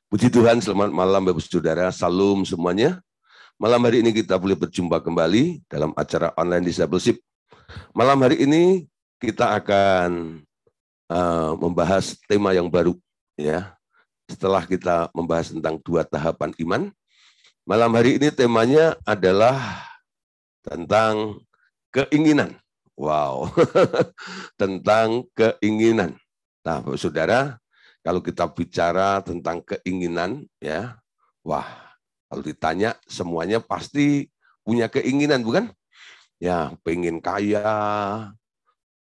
Puji Tuhan, selamat malam Bapak Saudara, salam semuanya. Malam hari ini kita boleh berjumpa kembali dalam acara online discipleship. Malam hari ini kita akan membahas tema yang baru, ya. Setelah kita membahas tentang 2 tahapan iman, malam hari ini temanya adalah tentang keinginan. Wow, tentang keinginan. Nah, Bapak Saudara, kalau kita bicara tentang keinginan, ya, wah, kalau ditanya semuanya pasti punya keinginan, bukan? Ya, pengen kaya,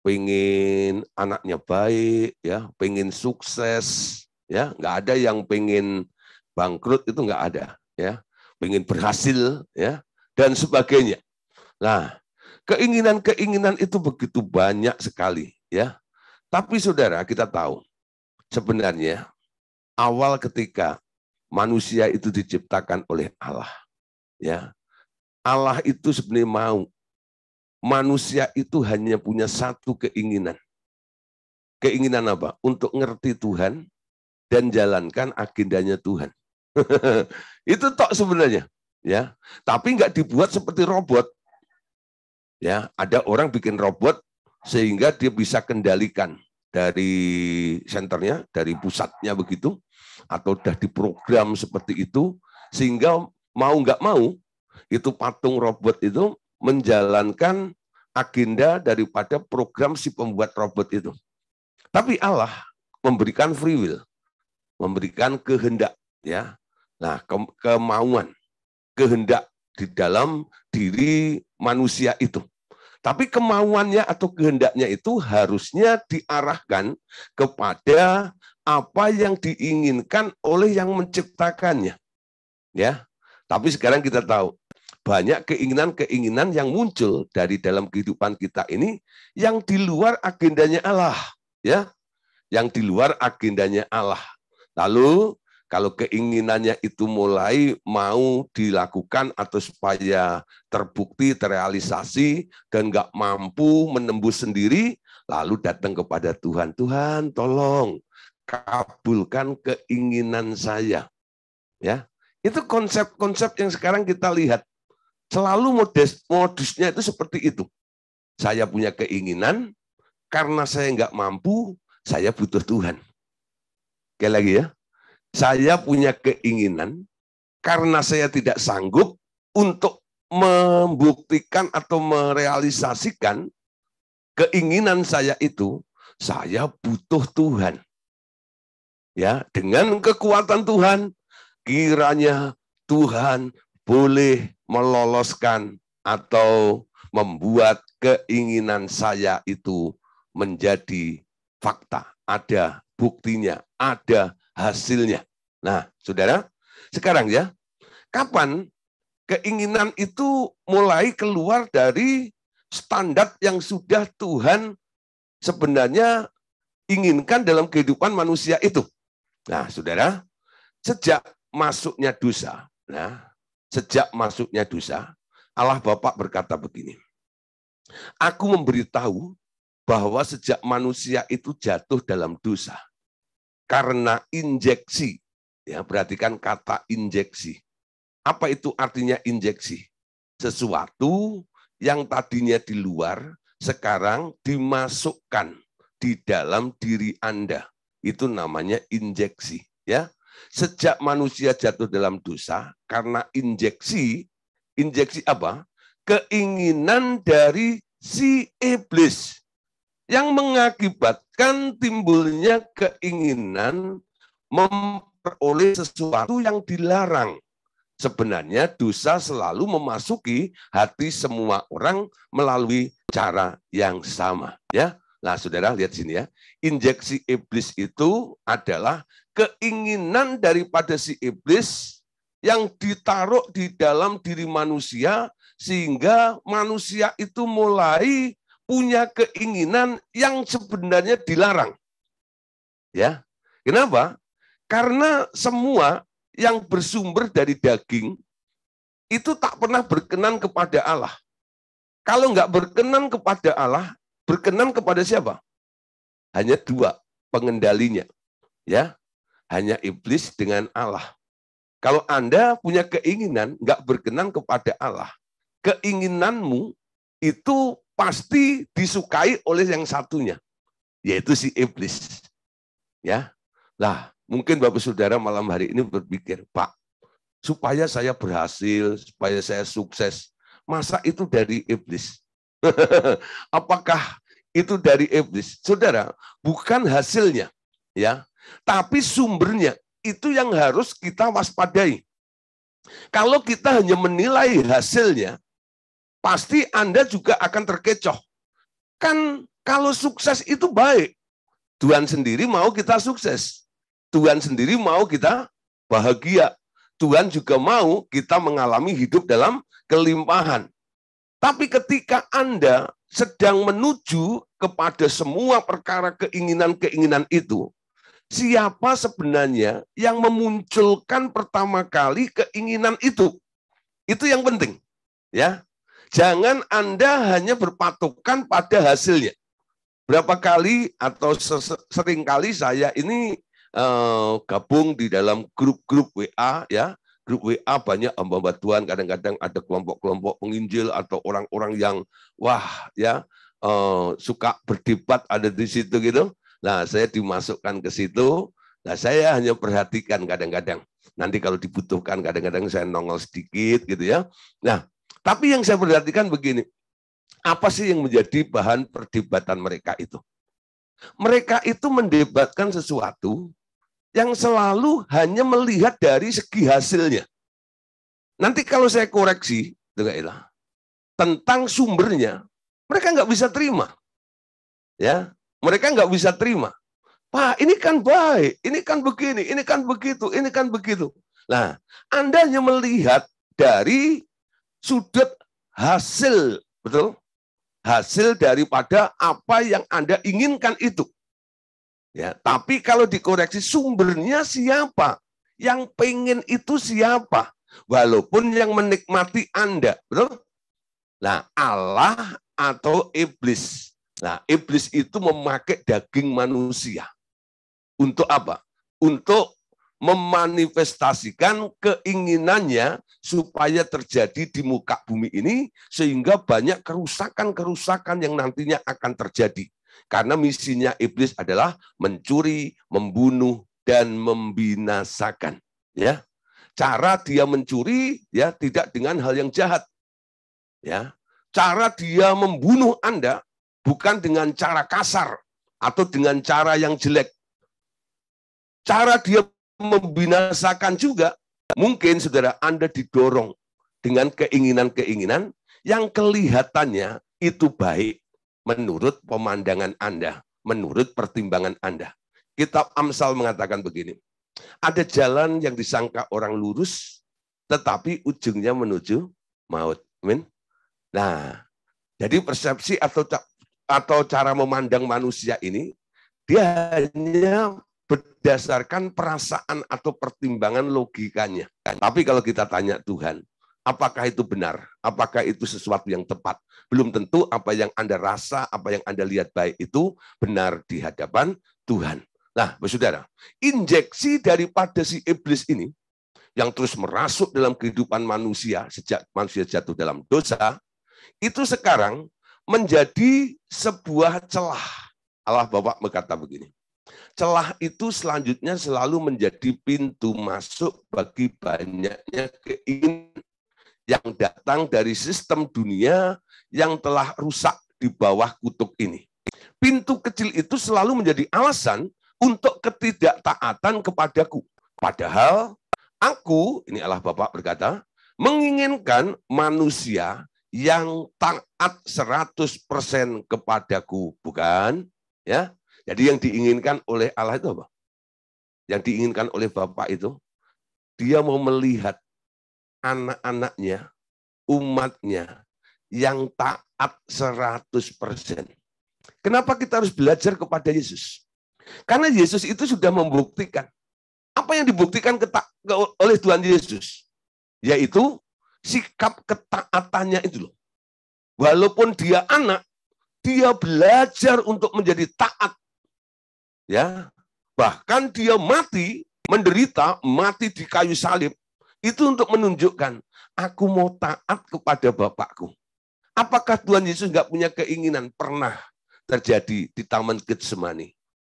pengen anaknya baik, ya, pengen sukses, ya, nggak ada yang pengen bangkrut, itu nggak ada, ya, pengen berhasil, ya, dan sebagainya. Nah, keinginan-keinginan itu begitu banyak sekali, ya. Tapi saudara, kita tahu sebenarnya awal ketika manusia itu diciptakan oleh Allah, ya. Allah itu sebenarnya mau manusia itu hanya punya satu keinginan. Keinginan apa? Untuk ngerti Tuhan dan jalankan agendanya Tuhan. Itu tok sebenarnya, ya. Tapi nggak dibuat seperti robot. Ya, ada orang bikin robot sehingga dia bisa kendalikan dari senternya, dari pusatnya begitu, atau sudah diprogram seperti itu, sehingga mau nggak mau, itu patung robot itu menjalankan agenda daripada program si pembuat robot itu. Tapi Allah memberikan free will, memberikan kehendak, ya. Nah, kemauan, kehendak di dalam diri manusia itu. Tapi kemauannya atau kehendaknya itu harusnya diarahkan kepada apa yang diinginkan oleh yang menciptakannya. Ya. Tapi sekarang kita tahu banyak keinginan-keinginan yang muncul dari dalam kehidupan kita ini yang di luar agendanya Allah, ya. Yang di luar agendanya Allah. Lalu kalau keinginannya itu mulai mau dilakukan atau supaya terbukti, terrealisasi, dan nggak mampu menembus sendiri, lalu datang kepada Tuhan. Tuhan, tolong kabulkan keinginan saya. Ya, itu konsep-konsep yang sekarang kita lihat. Selalu modusnya itu seperti itu. Saya punya keinginan, karena saya nggak mampu, saya butuh Tuhan. Sekali lagi ya. Saya punya keinginan karena saya tidak sanggup untuk membuktikan atau merealisasikan keinginan saya itu, saya butuh Tuhan. Ya, dengan kekuatan Tuhan, kiranya Tuhan boleh meloloskan atau membuat keinginan saya itu menjadi fakta. Ada buktinya, ada hasilnya. Nah, saudara, sekarang ya, kapan keinginan itu mulai keluar dari standar yang sudah Tuhan sebenarnya inginkan dalam kehidupan manusia itu? Nah, saudara, sejak masuknya dosa, Allah Bapa berkata begini, Aku memberitahu bahwa sejak manusia itu jatuh dalam dosa, karena injeksi, ya, perhatikan kata injeksi. Apa itu artinya injeksi? Sesuatu yang tadinya di luar, sekarang dimasukkan di dalam diri Anda. Itu namanya injeksi. Ya, sejak manusia jatuh dalam dosa, karena injeksi apa? Keinginan dari si iblis, yang mengakibatkan timbulnya keinginan memperoleh sesuatu yang dilarang. Sebenarnya dosa selalu memasuki hati semua orang melalui cara yang sama. Ya, nah saudara lihat sini ya, injeksi iblis itu adalah keinginan daripada si iblis yang ditaruh di dalam diri manusia sehingga manusia itu mulai punya keinginan yang sebenarnya dilarang. Ya. Kenapa? Karena semua yang bersumber dari daging itu tak pernah berkenan kepada Allah. Kalau nggak berkenan kepada Allah, berkenan kepada siapa? Hanya 2 pengendalinya. Ya. hanya iblis dengan Allah. Kalau Anda punya keinginan nggak berkenan kepada Allah, keinginanmu itu pasti disukai oleh yang satunya, yaitu si iblis. Ya, lah mungkin Bapak Saudara malam hari ini berpikir, Pak, supaya saya berhasil, supaya saya sukses, masa itu dari iblis? Apakah itu dari iblis? Saudara, bukan hasilnya, ya, tapi sumbernya itu yang harus kita waspadai. Kalau kita hanya menilai hasilnya, pasti Anda juga akan terkecoh. Kan kalau sukses itu baik, Tuhan sendiri mau kita sukses, Tuhan sendiri mau kita bahagia, Tuhan juga mau kita mengalami hidup dalam kelimpahan. Tapi ketika Anda sedang menuju kepada semua perkara keinginan-keinginan itu, siapa sebenarnya yang memunculkan pertama kali keinginan itu? Itu yang penting. Ya, jangan Anda hanya berpatokan pada hasilnya. Berapa kali atau sering kali saya ini gabung di dalam grup-grup WA, ya. Grup WA banyak hamba Tuhan, kadang-kadang ada kelompok-kelompok penginjil atau orang-orang yang suka berdebat ada di situ gitu. Nah, saya dimasukkan ke situ. Nah, saya hanya perhatikan kadang-kadang. Nanti kalau dibutuhkan kadang-kadang saya nongol sedikit gitu ya. Nah, tapi yang saya perhatikan begini. Apa sih yang menjadi bahan perdebatan mereka itu? Mereka itu mendebatkan sesuatu yang selalu hanya melihat dari segi hasilnya. Nanti kalau saya koreksi, tentang sumbernya, mereka nggak bisa terima. Ya, mereka nggak bisa terima. Pak, ini kan baik, ini kan begini, ini kan begitu, ini kan begitu. Nah, Anda hanya melihat dari sudut hasil, betul? Hasil daripada apa yang Anda inginkan itu. Ya, tapi kalau dikoreksi sumbernya siapa? Yang pengen itu siapa? Walaupun yang menikmati Anda, betul? Nah, Allah atau iblis. Nah, iblis itu memakai daging manusia. Untuk apa? Untuk memanifestasikan keinginannya supaya terjadi di muka bumi ini, sehingga banyak kerusakan-kerusakan yang nantinya akan terjadi. Karena misinya iblis adalah mencuri, membunuh, dan membinasakan. Ya, cara dia mencuri ya tidak dengan hal yang jahat. Ya, cara dia membunuh Anda bukan dengan cara kasar atau dengan cara yang jelek. Cara dia membinasakan juga, mungkin saudara Anda didorong dengan keinginan-keinginan yang kelihatannya itu baik menurut pemandangan Anda, menurut pertimbangan Anda. Kitab Amsal mengatakan begini, ada jalan yang disangka orang lurus, tetapi ujungnya menuju maut. Amin. Nah, jadi persepsi atau cara memandang manusia ini, dia hanya berdasarkan perasaan atau pertimbangan logikanya. Tapi kalau kita tanya Tuhan, apakah itu benar? Apakah itu sesuatu yang tepat? Belum tentu apa yang Anda rasa, apa yang Anda lihat baik itu benar di hadapan Tuhan. Nah, saudara, injeksi daripada si iblis ini, yang terus merasuk dalam kehidupan manusia sejak manusia jatuh dalam dosa, itu sekarang menjadi sebuah celah. Allah Bapa berkata begini, celah itu selanjutnya selalu menjadi pintu masuk bagi banyaknya keinginan yang datang dari sistem dunia yang telah rusak di bawah kutuk ini. Pintu kecil itu selalu menjadi alasan untuk ketidaktaatan kepadaku. Padahal aku, ini Allah Bapa berkata, menginginkan manusia yang taat 100% kepadaku, bukan? Ya. Jadi yang diinginkan oleh Allah itu apa? Yang diinginkan oleh Bapa itu, dia mau melihat anak-anaknya, umatnya yang taat 100%. Kenapa kita harus belajar kepada Yesus? Karena Yesus itu sudah membuktikan. Apa yang dibuktikan oleh Tuhan Yesus? Yaitu sikap ketaatannya itu loh. Walaupun dia anak, dia belajar untuk menjadi taat. Ya, bahkan dia mati menderita, mati di kayu salib, itu untuk menunjukkan, aku mau taat kepada Bapakku. Apakah Tuhan Yesus nggak punya keinginan? Pernah terjadi di Taman Getsemani.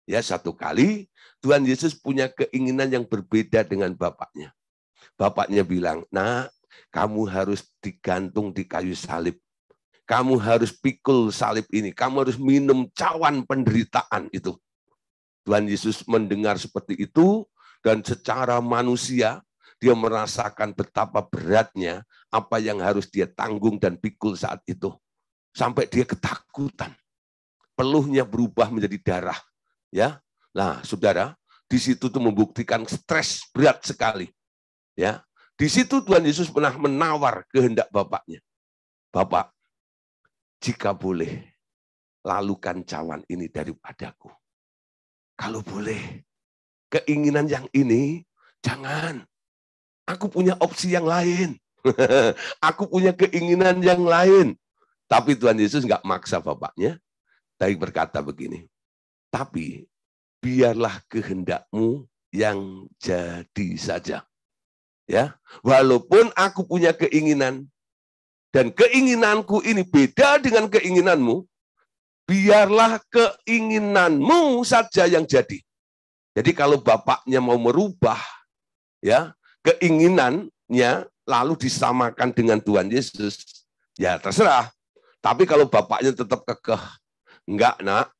Ya, satu kali Tuhan Yesus punya keinginan yang berbeda dengan Bapaknya. Bapaknya bilang, nah, kamu harus digantung di kayu salib. Kamu harus pikul salib ini. Kamu harus minum cawan penderitaan itu. Tuhan Yesus mendengar seperti itu, dan secara manusia, dia merasakan betapa beratnya apa yang harus dia tanggung dan pikul saat itu. Sampai dia ketakutan. Peluhnya berubah menjadi darah. Ya, nah, saudara, di situ tuh membuktikan stres berat sekali. Ya, di situ Tuhan Yesus pernah menawar kehendak Bapaknya. Bapak, jika boleh, lalukan cawan ini daripadaku. Kalau boleh, keinginan yang ini, jangan. Aku punya opsi yang lain. Aku punya keinginan yang lain. Tapi Tuhan Yesus nggak maksa Bapaknya. Tapi berkata begini, tapi biarlah kehendakmu yang jadi saja. Ya, walaupun aku punya keinginan, dan keinginanku ini beda dengan keinginanmu, biarlah keinginanmu saja yang jadi. Jadi kalau Bapaknya mau merubah, ya, keinginannya lalu disamakan dengan Tuhan Yesus, ya terserah. Tapi kalau Bapaknya tetap kekeh, enggak nak,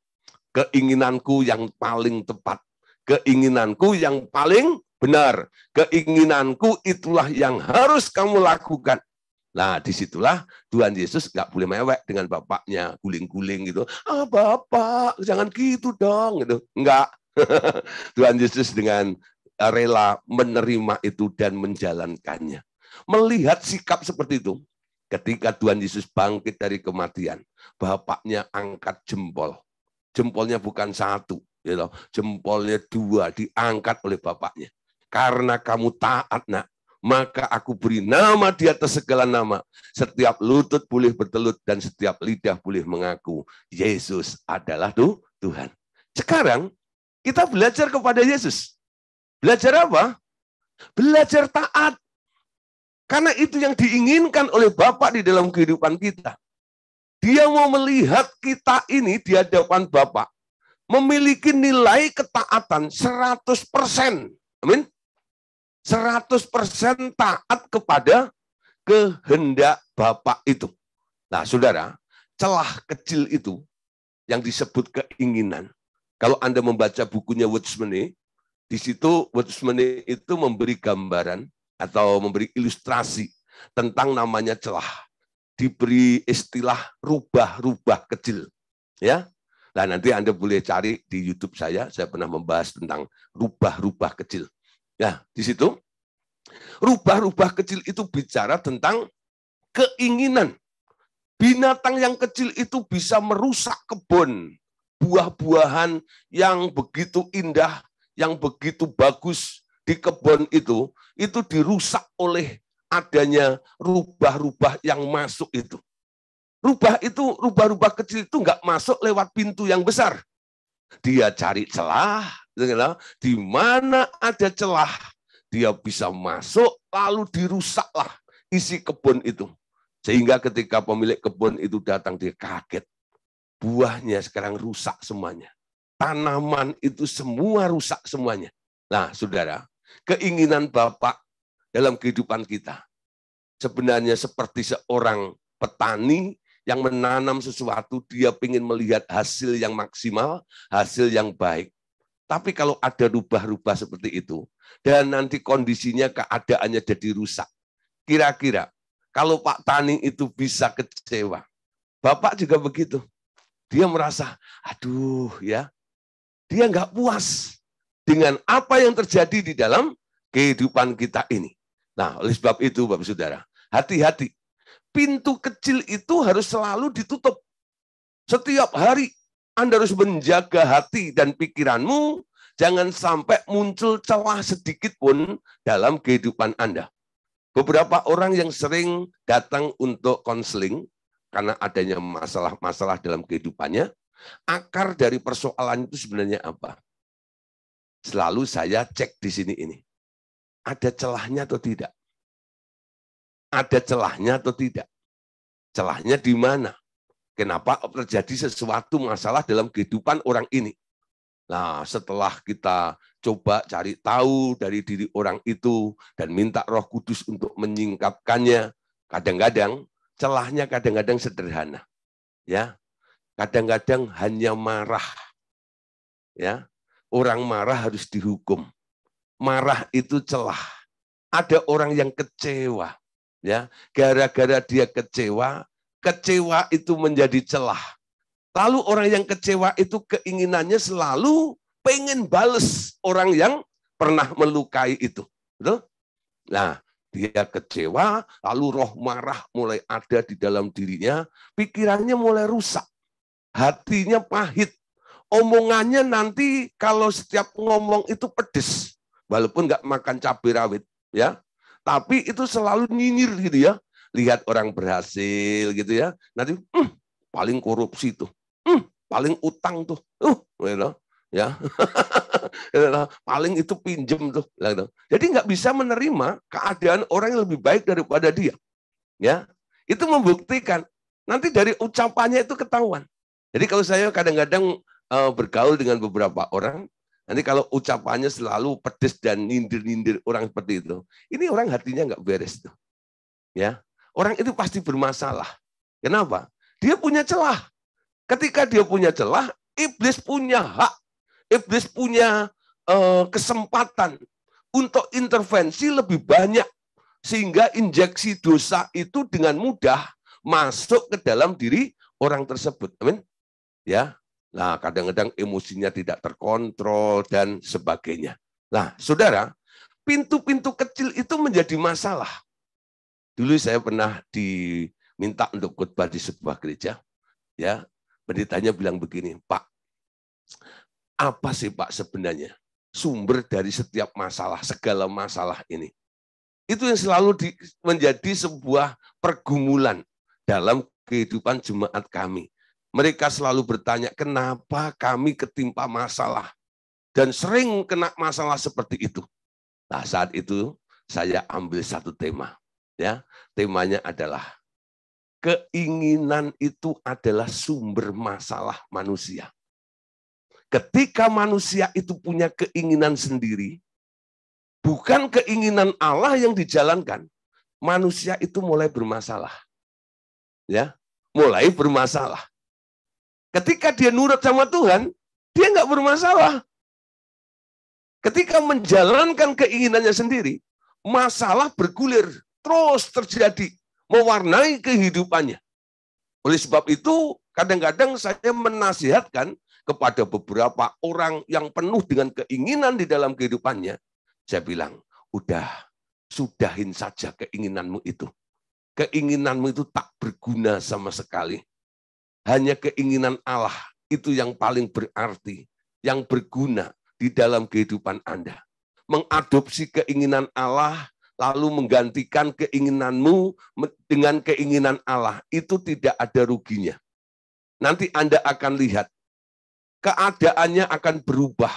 keinginanku yang paling tepat, keinginanku yang paling benar, keinginanku itulah yang harus kamu lakukan. Nah, disitulah Tuhan Yesus nggak boleh mewek dengan Bapaknya, guling-guling gitu. Ah, Bapak, jangan gitu dong, gitu. Enggak. Tuhan Yesus dengan rela menerima itu dan menjalankannya. Melihat sikap seperti itu, ketika Tuhan Yesus bangkit dari kematian, Bapaknya angkat jempol. Jempolnya bukan satu, gitu. Jempolnya dua, diangkat oleh Bapaknya. Karena kamu taat, nak, maka aku beri nama di atas segala nama. Setiap lutut boleh bertelut dan setiap lidah boleh mengaku Yesus adalah Tuhan. Sekarang kita belajar kepada Yesus. Belajar apa? Belajar taat. Karena itu yang diinginkan oleh Bapa di dalam kehidupan kita. Dia mau melihat kita ini di hadapan Bapa memiliki nilai ketaatan 100%. Amin. 100% taat kepada kehendak Bapa itu. Nah, saudara, celah kecil itu yang disebut keinginan. Kalau Anda membaca bukunya Watchmeni, di situ Watchmeni itu memberi gambaran atau memberi ilustrasi tentang namanya celah. Diberi istilah rubah-rubah kecil. Ya. Nah, nanti Anda boleh cari di YouTube saya pernah membahas tentang rubah-rubah kecil. Ya, di situ rubah-rubah kecil itu bicara tentang keinginan. Binatang yang kecil itu bisa merusak kebun, buah-buahan yang begitu indah, yang begitu bagus di kebun itu dirusak oleh adanya rubah-rubah yang masuk itu. Rubah-rubah kecil itu nggak masuk lewat pintu yang besar. Dia cari celah, di mana ada celah, dia bisa masuk, lalu dirusaklah isi kebun itu. Sehingga ketika pemilik kebun itu datang, dia kaget. Buahnya sekarang rusak semuanya. Tanaman itu semua rusak semuanya. Nah, saudara, keinginan Bapak dalam kehidupan kita sebenarnya seperti seorang petani yang menanam sesuatu, dia ingin melihat hasil yang maksimal, hasil yang baik. Tapi kalau ada rubah-rubah seperti itu, dan nanti kondisinya, keadaannya jadi rusak, kira-kira kalau Pak Tani itu bisa kecewa, Bapak juga begitu. Dia merasa, aduh ya, dia nggak puas dengan apa yang terjadi di dalam kehidupan kita ini. Nah, oleh sebab itu, Bapak Saudara, hati-hati. Pintu kecil itu harus selalu ditutup. Setiap hari Anda harus menjaga hati dan pikiranmu, jangan sampai muncul celah sedikit pun dalam kehidupan Anda. Beberapa orang yang sering datang untuk konseling karena adanya masalah-masalah dalam kehidupannya, akar dari persoalan itu sebenarnya apa? selalu saya cek di sini ini. Ada celahnya atau tidak? Ada celahnya atau tidak? Celahnya di mana? Kenapa terjadi sesuatu masalah dalam kehidupan orang ini? Nah, setelah kita coba cari tahu dari diri orang itu dan minta Roh Kudus untuk menyingkapkannya, kadang-kadang celahnya kadang-kadang sederhana. Ya. Kadang-kadang hanya marah. Ya. Orang marah harus dihukum. Marah itu celah. Ada orang yang kecewa. Ya, gara-gara dia kecewa, kecewa itu menjadi celah. Lalu orang yang kecewa itu keinginannya selalu pengen bales orang yang pernah melukai itu. Betul? Nah, dia kecewa, lalu roh marah mulai ada di dalam dirinya, pikirannya mulai rusak, hatinya pahit, omongannya nanti kalau setiap ngomong itu pedes, walaupun nggak makan cabai rawit, ya, tapi itu selalu nyinyir gitu ya, lihat orang berhasil gitu ya, nanti paling korupsi tuh. Paling utang tuh, ya, paling itu pinjem tuh, jadi nggak bisa menerima keadaan orang yang lebih baik daripada dia, ya, itu membuktikan nanti dari ucapannya itu ketahuan. Jadi kalau saya kadang-kadang bergaul dengan beberapa orang, nanti kalau ucapannya selalu pedes dan nyindir-nyindir orang seperti itu, ini orang hatinya nggak beres tuh, ya, orang itu pasti bermasalah. Kenapa? Dia punya celah. Ketika dia punya celah, iblis punya hak, iblis punya kesempatan untuk intervensi lebih banyak, sehingga injeksi dosa itu dengan mudah masuk ke dalam diri orang tersebut. Amin. Ya, nah kadang-kadang emosinya tidak terkontrol dan sebagainya. Nah, saudara, pintu-pintu kecil itu menjadi masalah. Dulu saya pernah diminta untuk khotbah di sebuah gereja, ya. Pendetanya bilang begini, Pak, apa sih Pak sebenarnya sumber dari setiap masalah, segala masalah ini? Itu yang selalu menjadi sebuah pergumulan dalam kehidupan jemaat kami. Mereka selalu bertanya, kenapa kami ketimpa masalah? Dan sering kena masalah seperti itu. Nah, saat itu saya ambil satu tema. Ya, temanya adalah keinginan itu adalah sumber masalah manusia. Ketika manusia itu punya keinginan sendiri, bukan keinginan Allah yang dijalankan, manusia itu mulai bermasalah. Ya, mulai bermasalah. Ketika dia nurut sama Tuhan, dia nggak bermasalah. Ketika menjalankan keinginannya sendiri, masalah bergulir, terus terjadi, mewarnai kehidupannya. Oleh sebab itu, kadang-kadang saya menasihatkan kepada beberapa orang yang penuh dengan keinginan di dalam kehidupannya. Saya bilang, sudahin saja keinginanmu itu. Keinginanmu itu tak berguna sama sekali. Hanya keinginan Allah itu yang paling berarti, yang berguna di dalam kehidupan Anda. Mengadopsi keinginan Allah, lalu menggantikan keinginanmu dengan keinginan Allah, itu tidak ada ruginya. Nanti Anda akan lihat, keadaannya akan berubah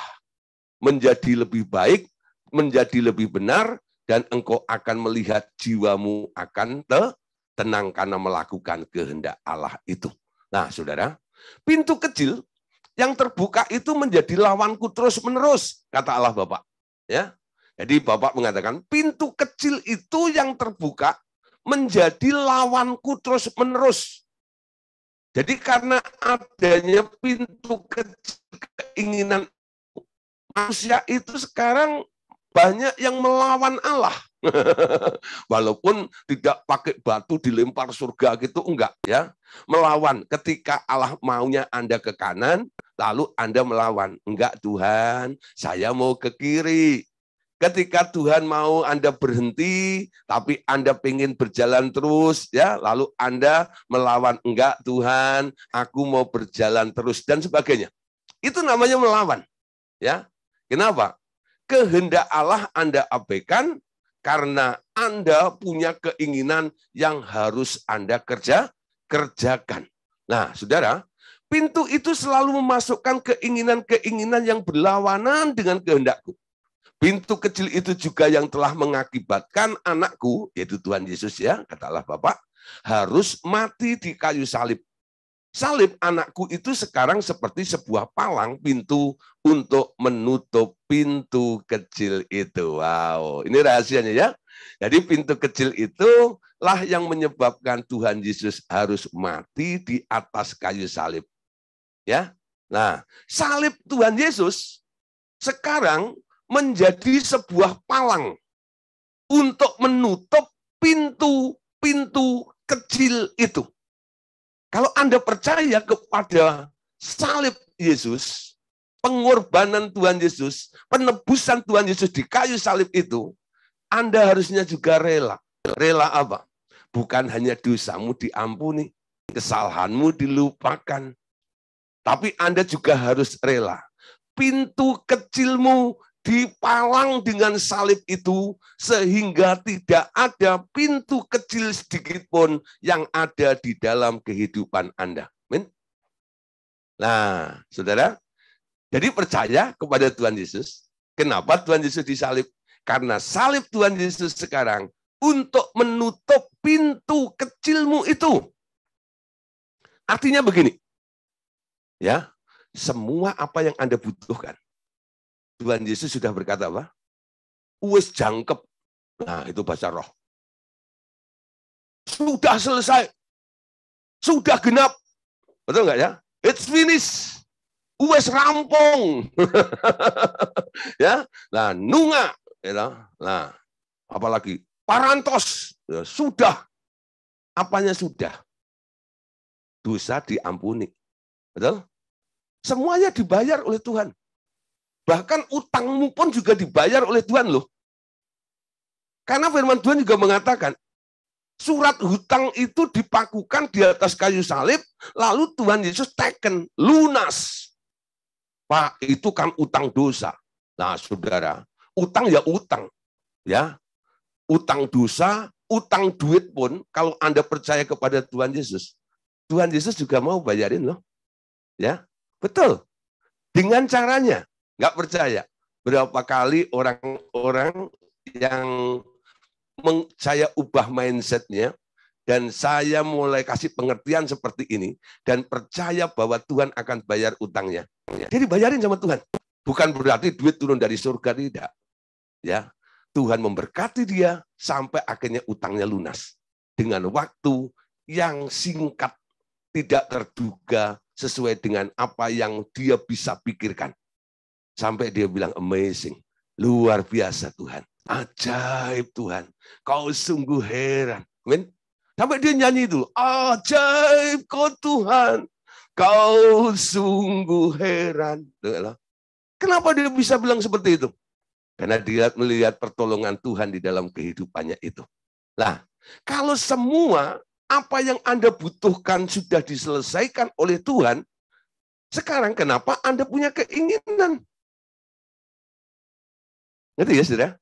menjadi lebih baik, menjadi lebih benar, dan engkau akan melihat jiwamu akan tenang karena melakukan kehendak Allah itu. Nah, saudara, pintu kecil yang terbuka itu menjadi lawanku terus-menerus, kata Allah Bapa. Ya, jadi Bapak mengatakan pintu kecil itu yang terbuka menjadi lawanku terus-menerus. Jadi karena adanya pintu kecil keinginan manusia itu sekarang banyak yang melawan Allah. Walaupun tidak pakai batu dilempar surga gitu, enggak ya. Melawan ketika Allah maunya Anda ke kanan, lalu Anda melawan. Enggak Tuhan, saya mau ke kiri. Ketika Tuhan mau Anda berhenti, tapi Anda pengen berjalan terus, ya, lalu Anda melawan. Enggak Tuhan, aku mau berjalan terus dan sebagainya. Itu namanya melawan. Ya, kenapa? Kehendak Allah Anda abaikan karena Anda punya keinginan yang harus Anda kerjakan. Nah, saudara, Pintu itu selalu memasukkan keinginan-keinginan yang berlawanan dengan kehendakku. Pintu kecil itu juga yang telah mengakibatkan anakku, yaitu Tuhan Yesus ya, kata Allah Bapa, harus mati di kayu salib. Salib anakku itu sekarang seperti sebuah palang pintu untuk menutup pintu kecil itu. Wow, ini rahasianya ya. Jadi pintu kecil itulah yang menyebabkan Tuhan Yesus harus mati di atas kayu salib. Ya. Nah, salib Tuhan Yesus sekarang menjadi sebuah palang untuk menutup pintu-pintu kecil itu. Kalau Anda percaya kepada salib Yesus, pengorbanan Tuhan Yesus, penebusan Tuhan Yesus di kayu salib itu, Anda harusnya juga rela. Rela apa? Bukan hanya dosamu diampuni, kesalahanmu dilupakan, tapi Anda juga harus rela. Pintu kecilmu dipalang dengan salib itu sehingga tidak ada pintu kecil sedikit pun yang ada di dalam kehidupan Anda. Amin. Nah, saudara, jadi percaya kepada Tuhan Yesus. Kenapa Tuhan Yesus disalib? Karena salib Tuhan Yesus sekarang untuk menutup pintu kecilmu itu. Artinya begini, ya, semua apa yang Anda butuhkan, Tuhan Yesus sudah berkata apa? Wes jangkep. Nah, itu bahasa roh. Sudah selesai. Sudah genap. Betul nggak ya? It's finished. Wes rampung. Ya. Nah, nunga. Ya. Nah, apalagi parantos. Ya, sudah. Apanya sudah? Dosa diampuni. Betul? Semuanya dibayar oleh Tuhan. Bahkan utangmu pun juga dibayar oleh Tuhan loh. Karena firman Tuhan juga mengatakan, surat hutang itu dipakukan di atas kayu salib, lalu Tuhan Yesus taken, lunas. Pak, itu kan utang dosa. Nah, saudara, utang ya utang. Ya, utang dosa, utang duit pun, kalau Anda percaya kepada Tuhan Yesus juga mau bayarin loh. Ya, betul. Dengan caranya. Nggak percaya. Berapa kali orang-orang yang saya ubah mindset-nya, dan saya mulai kasih pengertian seperti ini, dan percaya bahwa Tuhan akan bayar utangnya. Jadi bayarin sama Tuhan. Bukan berarti duit turun dari surga, tidak. Ya, Tuhan memberkati dia sampai akhirnya utangnya lunas. Dengan waktu yang singkat, tidak terduga sesuai dengan apa yang dia bisa pikirkan. Sampai dia bilang, amazing, luar biasa Tuhan, ajaib Tuhan, kau sungguh heran. Amin. Sampai dia nyanyi itu, ajaib kau Tuhan, kau sungguh heran. Kenapa dia bisa bilang seperti itu? Karena dia melihat pertolongan Tuhan di dalam kehidupannya itu. Nah, kalau semua apa yang Anda butuhkan sudah diselesaikan oleh Tuhan, sekarang kenapa Anda punya keinginan? Ngerti ya, saudara?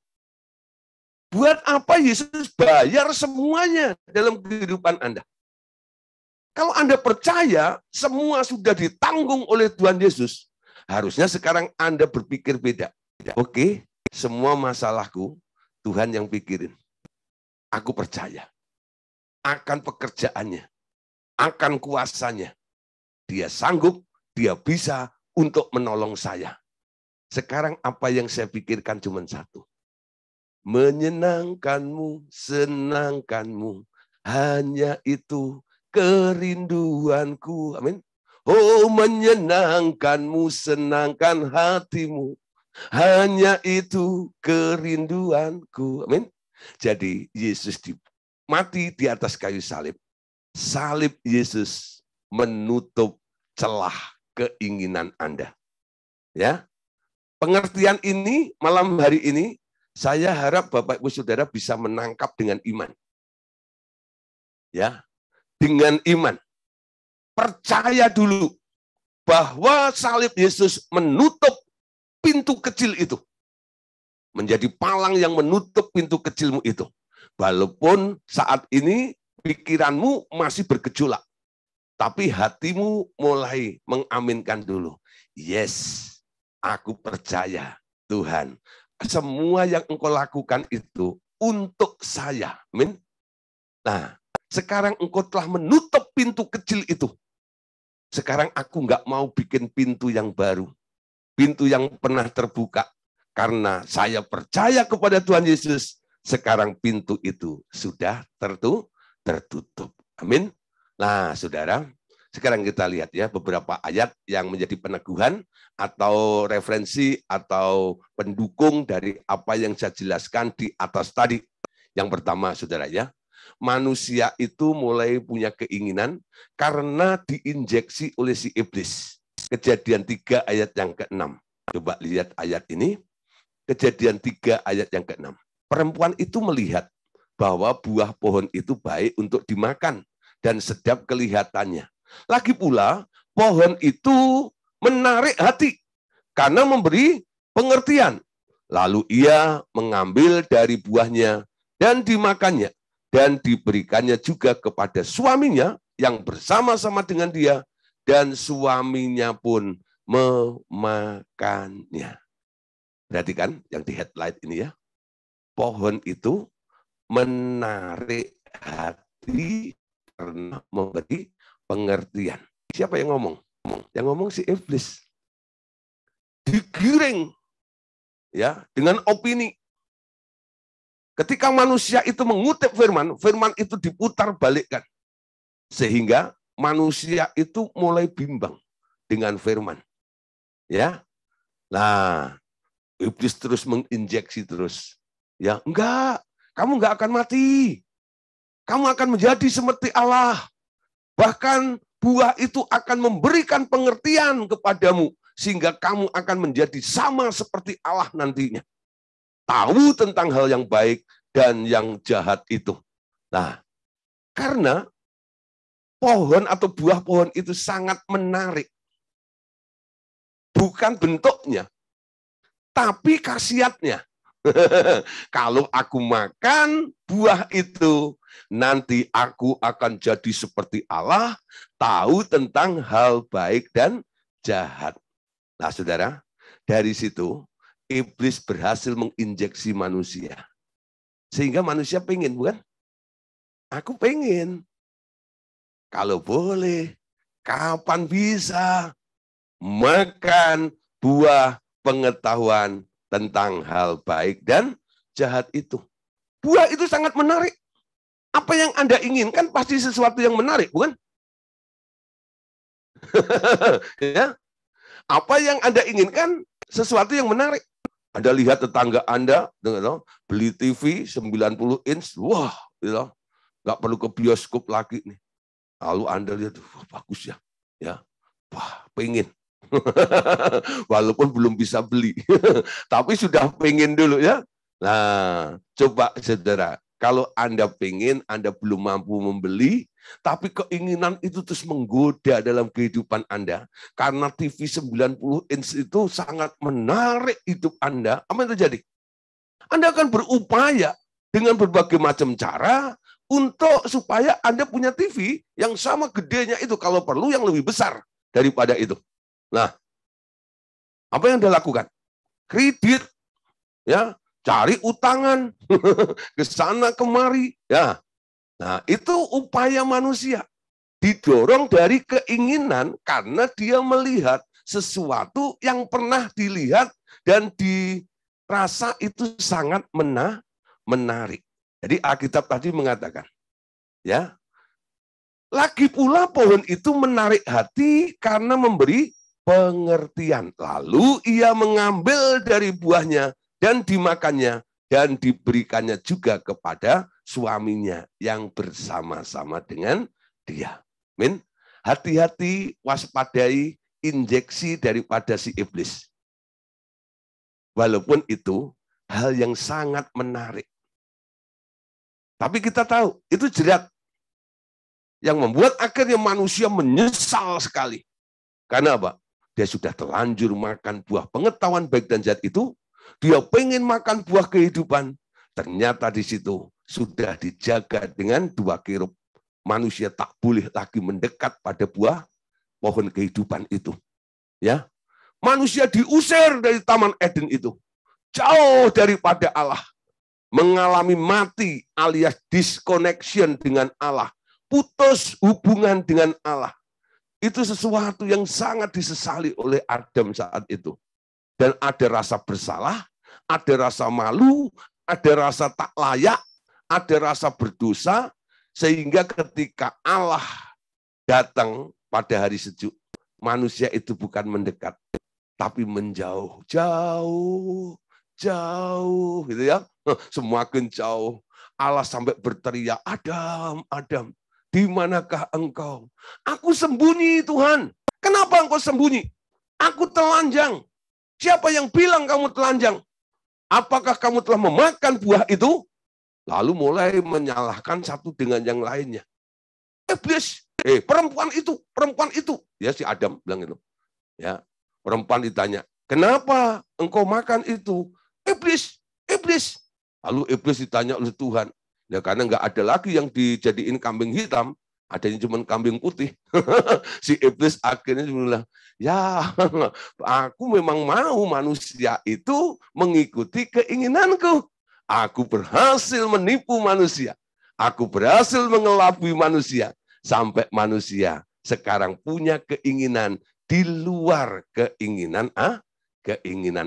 Buat apa Yesus bayar semuanya dalam kehidupan Anda? Kalau Anda percaya semua sudah ditanggung oleh Tuhan Yesus, harusnya sekarang Anda berpikir beda. Oke, semua masalahku Tuhan yang pikirin. Aku percaya akan pekerjaannya, akan kuasanya. Dia sanggup, dia bisa untuk menolong saya. Sekarang apa yang saya pikirkan cuma satu. Menyenangkanmu, senangkanmu, hanya itu kerinduanku. Amin. Oh, menyenangkanmu, senangkan hatimu, hanya itu kerinduanku. Amin. Jadi Yesus mati di atas kayu salib. Salib Yesus menutup celah keinginan Anda. Ya. Pengertian ini malam hari ini, saya harap Bapak Ibu Saudara bisa menangkap dengan iman. Ya, dengan iman. Percaya dulu bahwa salib Yesus menutup pintu kecil itu. Menjadi palang yang menutup pintu kecilmu itu. Walaupun saat ini pikiranmu masih bergejolak. Tapi hatimu mulai mengaminkan dulu. Yes, aku percaya Tuhan. Semua yang engkau lakukan itu untuk saya. Amin. Nah, sekarang engkau telah menutup pintu kecil itu. Sekarang aku nggak mau bikin pintu yang baru. Pintu yang pernah terbuka. Karena saya percaya kepada Tuhan Yesus. Sekarang pintu itu sudah tertutup. Amin. Nah, saudara, sekarang kita lihat ya beberapa ayat yang menjadi peneguhan atau referensi atau pendukung dari apa yang saya jelaskan di atas tadi. Yang pertama, saudara ya, manusia itu mulai punya keinginan karena diinjeksi oleh si iblis. Kejadian 3 ayat yang ke-6. Coba lihat ayat ini. Kejadian 3 ayat yang ke-6. Perempuan itu melihat bahwa buah pohon itu baik untuk dimakan dan sedap kelihatannya. Lagi pula, pohon itu menarik hati karena memberi pengertian. Lalu ia mengambil dari buahnya dan dimakannya. Dan diberikannya juga kepada suaminya yang bersama-sama dengan dia. Dan suaminya pun memakannya. Perhatikan yang di headlight ini ya. Pohon itu menarik hati karena memberi pengertian. Siapa yang ngomong? Yang ngomong si iblis. Digiring ya dengan opini. Ketika manusia itu mengutip firman, firman itu diputar balikkan. Sehingga manusia itu mulai bimbang dengan firman. Ya. Nah, iblis terus menginjeksi terus. Ya, enggak, kamu enggak akan mati. Kamu akan menjadi seperti Allah. Bahkan buah itu akan memberikan pengertian kepadamu sehingga kamu akan menjadi sama seperti Allah nantinya. Tahu tentang hal yang baik dan yang jahat itu. Nah, karena pohon atau buah pohon itu sangat menarik. Bukan bentuknya, tapi khasiatnya. Kalau aku makan buah itu, nanti aku akan jadi seperti Allah, tahu tentang hal baik dan jahat. Nah, saudara, dari situ iblis berhasil menginjeksi manusia. Sehingga manusia pengen, bukan? Aku pengen. Kalau boleh, kapan bisa makan buah pengetahuan tentang hal baik dan jahat itu. Buah itu sangat menarik. Apa yang Anda inginkan pasti sesuatu yang menarik, bukan? Ya. Apa yang Anda inginkan sesuatu yang menarik. Anda lihat tetangga Anda beli TV 90 inch, wah, nggak perlu ke bioskop lagi nih. Lalu Anda lihat, wah, bagus ya, wah, pengen. Walaupun belum bisa beli, tapi sudah pengen dulu ya. Nah, coba saudara, kalau Anda pengen, Anda belum mampu membeli, tapi keinginan itu terus menggoda dalam kehidupan Anda. Karena TV 90 inch itu sangat menarik hidup Anda. Apa yang terjadi? Anda akan berupaya dengan berbagai macam cara untuk supaya Anda punya TV yang sama gedenya itu. Kalau perlu yang lebih besar daripada itu. Nah, apa yang Anda lakukan? Kredit, ya, cari utangan ke sana kemari, ya. Nah, itu upaya manusia didorong dari keinginan karena dia melihat sesuatu yang pernah dilihat dan dirasa itu sangat menarik. Jadi Alkitab tadi mengatakan, ya, lagi pula pohon itu menarik hati karena memberi pengertian. Lalu ia mengambil dari buahnya dan dimakannya dan diberikannya juga kepada suaminya yang bersama-sama dengan dia. Amin. Hati-hati, waspadai injeksi daripada si iblis. Walaupun itu hal yang sangat menarik. Tapi kita tahu, itu jerat yang membuat akhirnya manusia menyesal sekali. Karena apa? Dia sudah terlanjur makan buah pengetahuan baik dan jahat itu. Dia pengen makan buah kehidupan. Ternyata di situ sudah dijaga dengan 2 kerub. manusia tak boleh lagi mendekat pada buah pohon kehidupan itu. Ya, manusia diusir dari Taman Eden itu, jauh daripada Allah, mengalami mati alias disconnection dengan Allah, putus hubungan dengan Allah. Itu sesuatu yang sangat disesali oleh Adam saat itu. Dan ada rasa bersalah, ada rasa malu, ada rasa tak layak, ada rasa berdosa, sehingga ketika Allah datang pada hari sejuk, manusia itu bukan mendekat, tapi menjauh, jauh, jauh, gitu ya. Semakin jauh. Allah sampai berteriak, Adam, Adam, di manakah engkau? Aku sembunyi, Tuhan. Kenapa engkau sembunyi? Aku telanjang. Siapa yang bilang kamu telanjang? Apakah kamu telah memakan buah itu? Lalu mulai menyalahkan satu dengan yang lainnya. Iblis, perempuan itu. Ya, si Adam bilang itu. Ya, perempuan ditanya, kenapa engkau makan itu? Iblis. Lalu iblis ditanya oleh Tuhan. Ya, karena nggak ada lagi yang dijadiin kambing hitam, adanya cuma kambing putih. Si iblis akhirnya bilang, ya, aku memang mau manusia itu mengikuti keinginanku. Aku berhasil menipu manusia. Aku berhasil mengelabui manusia. Sampai manusia sekarang punya keinginan di luar keinginan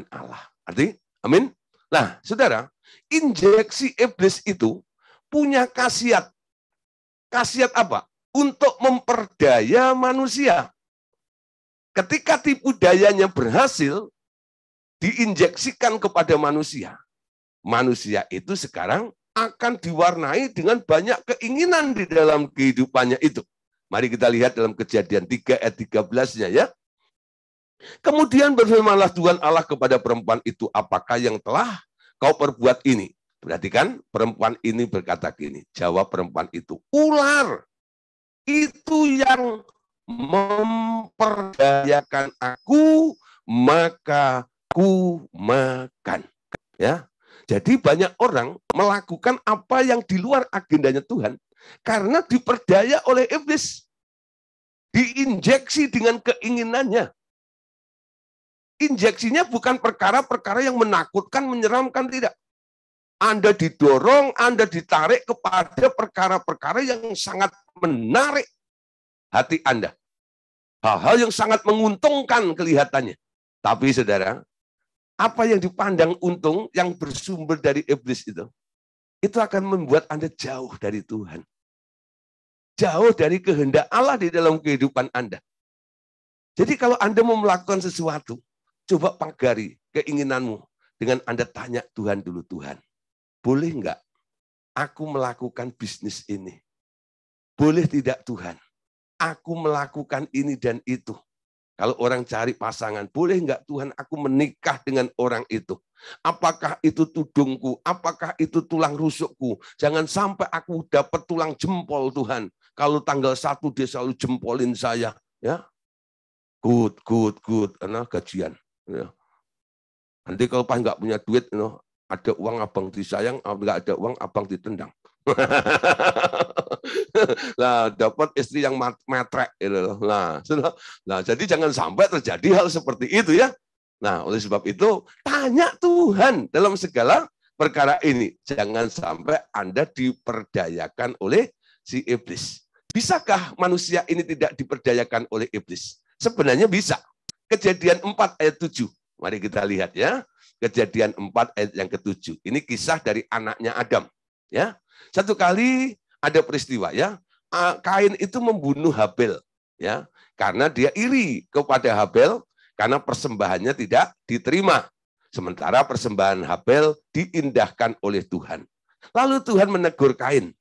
Allah. Arti? Amin? Nah, saudara, injeksi iblis itu punya khasiat. Khasiat apa? Untuk memperdaya manusia. Ketika tipu dayanya berhasil, diinjeksikan kepada manusia. Manusia itu sekarang akan diwarnai dengan banyak keinginan di dalam kehidupannya itu. Mari kita lihat dalam Kejadian 3 ayat 13-nya ya. Kemudian berfirmanlah Tuhan Allah kepada perempuan itu, apakah yang telah kau perbuat ini? Berarti kan perempuan ini berkata gini, jawab perempuan itu, ular itu yang memperdayakan aku, maka ku makan. Ya, jadi banyak orang melakukan apa yang di luar agendanya Tuhan karena diperdaya oleh iblis, diinjeksi dengan keinginannya. Injeksinya bukan perkara-perkara yang menakutkan, menyeramkan, tidak. Anda didorong, Anda ditarik kepada perkara-perkara yang sangat menarik hati Anda. Hal-hal yang sangat menguntungkan kelihatannya. Tapi saudara, apa yang dipandang untung yang bersumber dari iblis itu akan membuat Anda jauh dari Tuhan. Jauh dari kehendak Allah di dalam kehidupan Anda. Jadi kalau Anda mau melakukan sesuatu, coba pagari keinginanmu dengan Anda tanya Tuhan dulu, Tuhan, boleh enggak aku melakukan bisnis ini? Boleh tidak Tuhan? Aku melakukan ini dan itu. Kalau orang cari pasangan, boleh enggak Tuhan aku menikah dengan orang itu? Apakah itu tudungku? Apakah itu tulang rusukku? Jangan sampai aku dapat tulang jempol Tuhan. Kalau tanggal 1 dia selalu jempolin saya. Ya, good. Karena gajian. Ya. Nanti kalau pas nggak punya duit, ada uang abang disayang, nggak ada uang abang ditendang. Nah, dapat istri yang metrek. Nah, jadi jangan sampai terjadi hal seperti itu ya. Nah, oleh sebab itu, tanya Tuhan dalam segala perkara ini. Jangan sampai Anda diperdayakan oleh si iblis. Bisakah manusia ini tidak diperdayakan oleh iblis? Sebenarnya bisa. Kejadian 4 ayat 7. Mari kita lihat ya. Kejadian 4 ayat yang ke-7. Ini kisah dari anaknya Adam. Ya. Satu kali ada peristiwa ya. Kain itu membunuh Habel. Ya. Karena dia iri kepada Habel. Karena persembahannya tidak diterima. Sementara persembahan Habel diindahkan oleh Tuhan. Lalu Tuhan menegur Kain.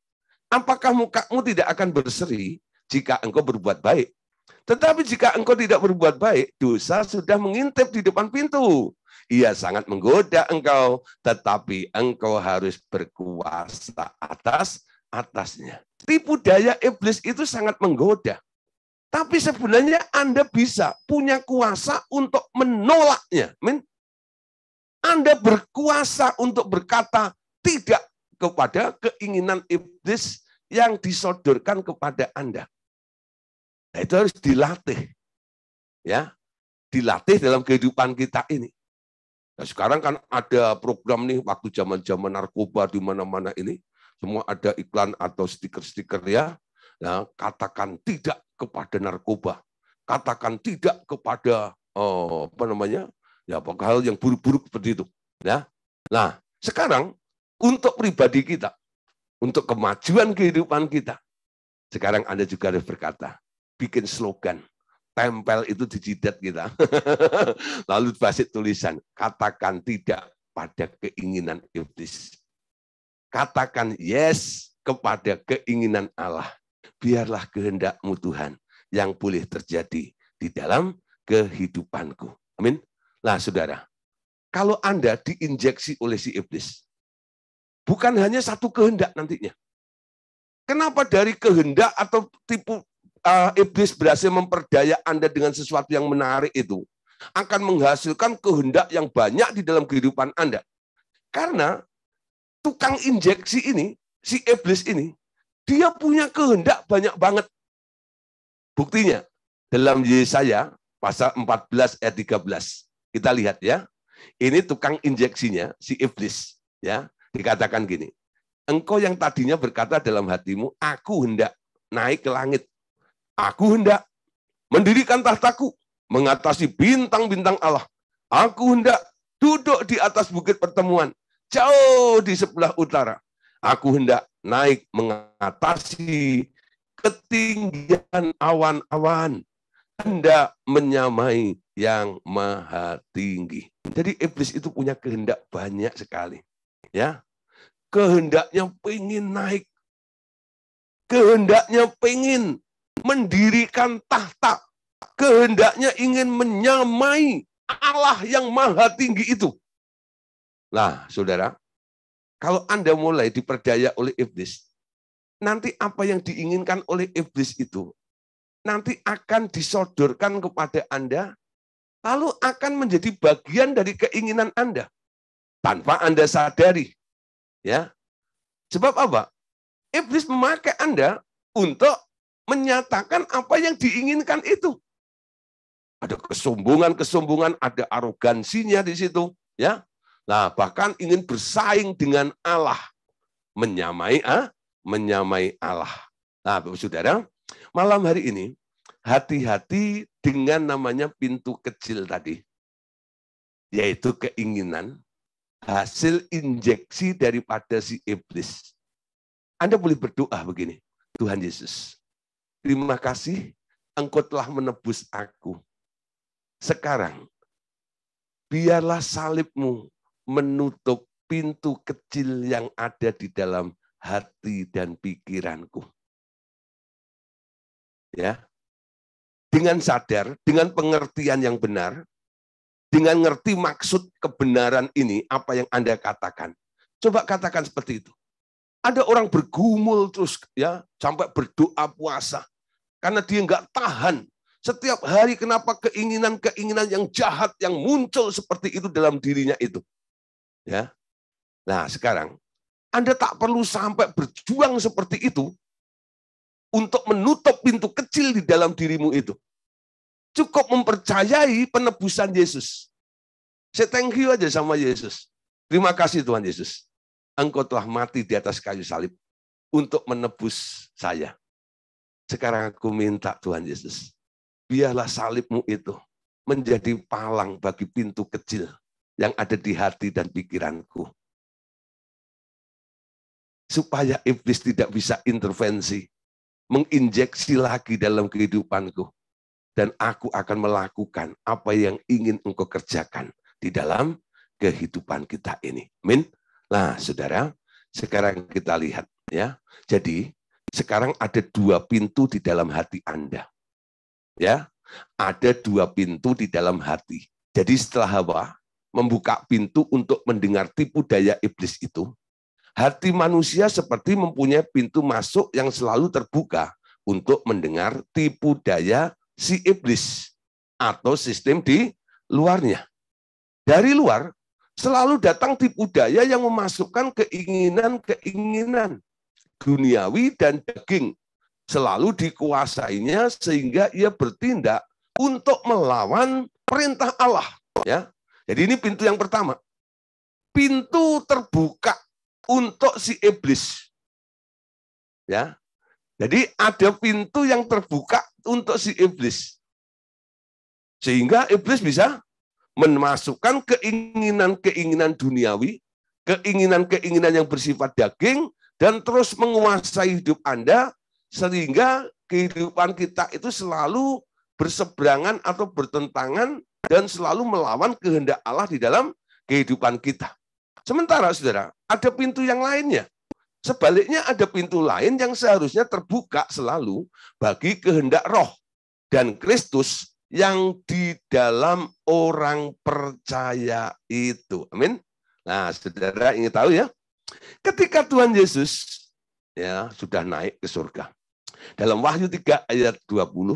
Apakah mukamu tidak akan berseri jika engkau berbuat baik? Tetapi jika engkau tidak berbuat baik, dosa sudah mengintip di depan pintu. Ia sangat menggoda engkau, tetapi engkau harus berkuasa atasnya. Tipu daya iblis itu sangat menggoda. Tapi sebenarnya Anda bisa punya kuasa untuk menolaknya. Anda berkuasa untuk berkata tidak kepada keinginan iblis yang disodorkan kepada Anda. Nah, itu harus dilatih. Ya, dilatih dalam kehidupan kita ini. Nah, sekarang kan ada program nih waktu zaman-zaman narkoba di mana-mana ini, semua ada iklan atau stiker-stiker ya. Nah, katakan tidak kepada narkoba. Katakan tidak kepada ya hal yang buruk-buruk seperti itu. Ya. Nah, sekarang untuk pribadi kita, untuk kemajuan kehidupan kita, sekarang Anda juga harus berkata, bikin slogan, tempel itu di jidat kita. Lalu basit tulisan, katakan tidak pada keinginan iblis. Katakan yes kepada keinginan Allah. Biarlah kehendak-Mu Tuhan yang boleh terjadi di dalam kehidupanku. Amin. Nah, saudara, kalau Anda diinjeksi oleh si iblis, bukan hanya satu kehendak nantinya. Kenapa dari kehendak atau tipu iblis berhasil memperdaya Anda dengan sesuatu yang menarik itu akan menghasilkan kehendak yang banyak di dalam kehidupan Anda? Karena tukang injeksi ini, si iblis ini, dia punya kehendak banyak banget. Buktinya, dalam Yesaya pasal 14 ayat 13. Kita lihat ya. Ini tukang injeksinya, si iblis. Ya, dikatakan gini. Engkau yang tadinya berkata dalam hatimu, aku hendak naik ke langit. Aku hendak mendirikan tahtaku, mengatasi bintang-bintang Allah. Aku hendak duduk di atas bukit pertemuan, jauh di sebelah utara. Aku hendak naik mengatasi ketinggian awan-awan, hendak menyamai yang maha tinggi. Jadi iblis itu punya kehendak banyak sekali. Ya, kehendaknya pengen naik, kehendaknya pengen mendirikan tahta, kehendaknya ingin menyamai Allah yang maha tinggi itu. Nah, saudara, kalau Anda mulai diperdaya oleh iblis, nanti apa yang diinginkan oleh iblis itu nanti akan disodorkan kepada Anda, lalu akan menjadi bagian dari keinginan Anda tanpa Anda sadari. Ya, sebab apa? Iblis memakai Anda untuk menyatakan apa yang diinginkan itu. Ada kesombongan-kesombongan, ada arogansinya di situ, ya. Nah, bahkan ingin bersaing dengan Allah, menyamai Allah. Nah, Bapak Saudara, malam hari ini hati-hati dengan namanya pintu kecil tadi, yaitu keinginan hasil injeksi daripada si iblis. Anda boleh berdoa begini, Tuhan Yesus, terima kasih Engkau telah menebus aku. Sekarang, biarlah salib-Mu menutup pintu kecil yang ada di dalam hati dan pikiranku. Ya, dengan sadar, dengan pengertian yang benar, dengan ngerti maksud kebenaran ini, apa yang Anda katakan. Coba katakan seperti itu. Ada orang bergumul terus ya sampai berdoa puasa karena dia nggak tahan. Setiap hari kenapa keinginan-keinginan yang jahat yang muncul seperti itu dalam dirinya itu. Ya. Nah, sekarang Anda tak perlu sampai berjuang seperti itu untuk menutup pintu kecil di dalam dirimu itu. Cukup mempercayai penebusan Yesus. Saya thank you aja sama Yesus. Terima kasih Tuhan Yesus. Engkau telah mati di atas kayu salib untuk menebus saya. Sekarang aku minta Tuhan Yesus, biarlah salib-Mu itu menjadi palang bagi pintu kecil yang ada di hati dan pikiranku. Supaya iblis tidak bisa intervensi, menginjeksi lagi dalam kehidupanku. Dan aku akan melakukan apa yang ingin Engkau kerjakan di dalam kehidupan kita ini. Amin. Nah, saudara, sekarang kita lihat ya. Jadi, sekarang ada dua pintu di dalam hati Anda. Ya, ada dua pintu di dalam hati. Jadi setelah Hawa membuka pintu untuk mendengar tipu daya iblis itu, hati manusia seperti mempunyai pintu masuk yang selalu terbuka untuk mendengar tipu daya si iblis atau sistem di luarnya. Dari luar, selalu datang tipu daya yang memasukkan keinginan-keinginan, duniawi dan daging selalu dikuasainya sehingga ia bertindak untuk melawan perintah Allah. Ya, jadi ini pintu yang pertama. Pintu terbuka untuk si iblis. Ya, jadi ada pintu yang terbuka untuk si iblis. Sehingga iblis bisa memasukkan keinginan-keinginan duniawi, keinginan-keinginan yang bersifat daging, dan terus menguasai hidup Anda, sehingga kehidupan kita itu selalu berseberangan atau bertentangan dan selalu melawan kehendak Allah di dalam kehidupan kita. Sementara, saudara, ada pintu yang lainnya. Sebaliknya ada pintu lain yang seharusnya terbuka selalu bagi kehendak roh dan Kristus yang di dalam orang percaya itu. Amin. Nah, saudara ingin tahu ya, ketika Tuhan Yesus ya sudah naik ke surga. Dalam Wahyu 3 ayat 20,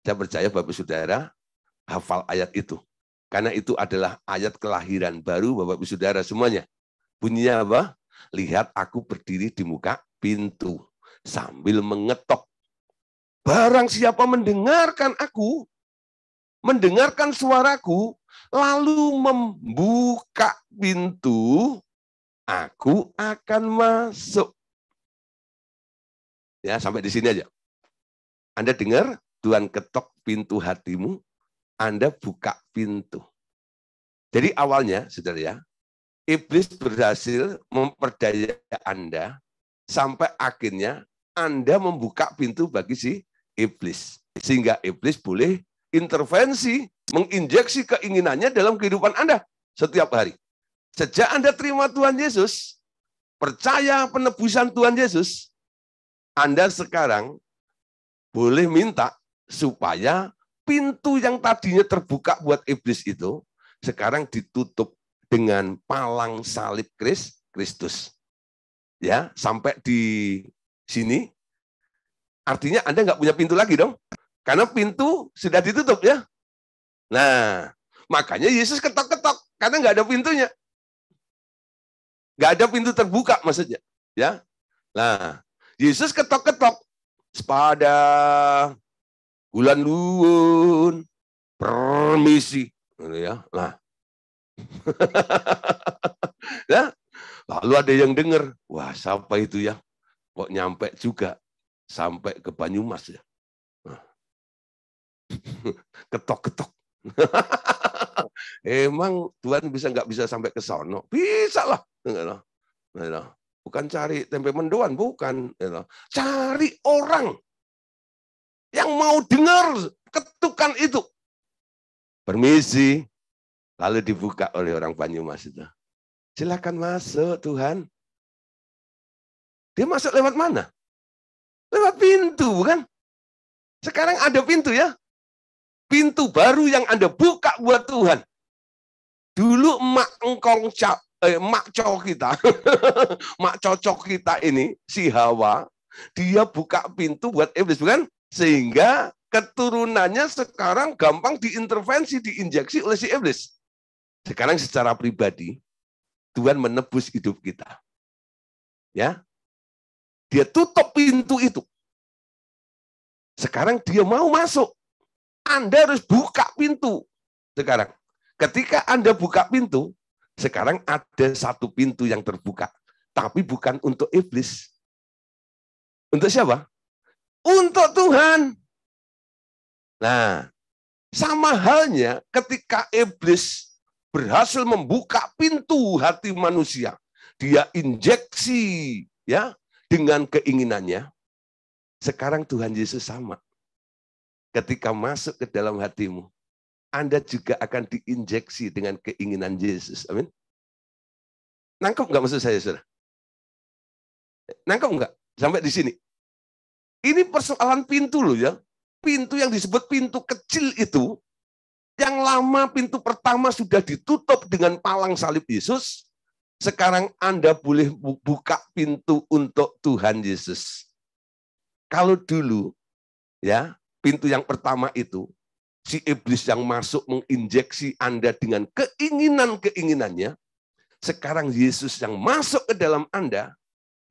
saya percaya Bapak Saudara hafal ayat itu. Karena itu adalah ayat kelahiran baru Bapak Saudara semuanya. Bunyinya apa? Lihat aku berdiri di muka pintu sambil mengetok. Barang siapa mendengarkan aku, mendengarkan suaraku, lalu membuka pintu, aku akan masuk. Ya, sampai di sini aja. Anda dengar, Tuhan ketok pintu hatimu, Anda buka pintu. Jadi awalnya, saudara ya, iblis berhasil memperdaya Anda, sampai akhirnya Anda membuka pintu bagi si iblis. Sehingga iblis boleh intervensi, menginjeksi keinginannya dalam kehidupan Anda setiap hari. Sejak Anda terima Tuhan Yesus, percaya penebusan Tuhan Yesus, Anda sekarang boleh minta supaya pintu yang tadinya terbuka buat iblis itu sekarang ditutup dengan palang salib Kristus. Ya, sampai di sini artinya Anda nggak punya pintu lagi dong. Karena pintu sudah ditutup ya. Nah, makanya Yesus ketok-ketok karena nggak ada pintunya. Nggak ada pintu terbuka maksudnya. Ya. Nah, Yesus ketok-ketok pada bulan luun, permisi, ya. Nah, ya. Lalu ada yang dengar, wah siapa itu ya? Kok nyampe juga sampai ke Banyumas ya? Nah. Ketok-ketok. Emang Tuhan nggak bisa sampai ke sono? Bisa lah. Bukan cari tempe mendoan, bukan. Cari orang yang mau dengar ketukan itu. Permisi. Lalu dibuka oleh orang Banyumas itu. Silakan masuk Tuhan. Dia masuk lewat mana? Lewat pintu, bukan? Sekarang ada pintu ya. Pintu baru yang Anda buka buat Tuhan. Dulu mak cocok kita, mak cocok kita ini, si Hawa, dia buka pintu buat iblis, bukan? Sehingga keturunannya sekarang gampang diintervensi, diinjeksi oleh si iblis. Sekarang secara pribadi, Tuhan menebus hidup kita. Ya, dia tutup pintu itu. Sekarang dia mau masuk. Anda harus buka pintu. Sekarang, ketika Anda buka pintu, sekarang ada satu pintu yang terbuka. Tapi bukan untuk iblis. Untuk siapa? Untuk Tuhan. Nah, sama halnya ketika iblis berhasil membuka pintu hati manusia. Dia injeksi ya dengan keinginannya. Sekarang Tuhan Yesus sama. Ketika masuk ke dalam hatimu, Anda juga akan diinjeksi dengan keinginan Yesus. Amin. Nangkep nggak maksud saya, saudara? Nangkep nggak? Sampai di sini. Ini persoalan pintu loh ya. Pintu yang disebut pintu kecil itu, yang lama pintu pertama sudah ditutup dengan palang salib Yesus. Sekarang Anda boleh buka pintu untuk Tuhan Yesus. Kalau dulu, ya, pintu yang pertama itu, si iblis yang masuk menginjeksi Anda dengan keinginan-keinginannya. Sekarang Yesus yang masuk ke dalam Anda,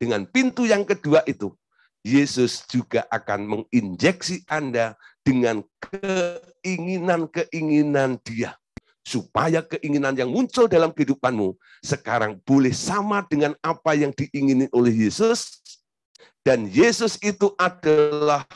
dengan pintu yang kedua itu, Yesus juga akan menginjeksi Anda dengan keinginan-keinginan Dia. Supaya keinginan yang muncul dalam kehidupanmu sekarang boleh sama dengan apa yang diingini oleh Yesus. Dan Yesus itu adalah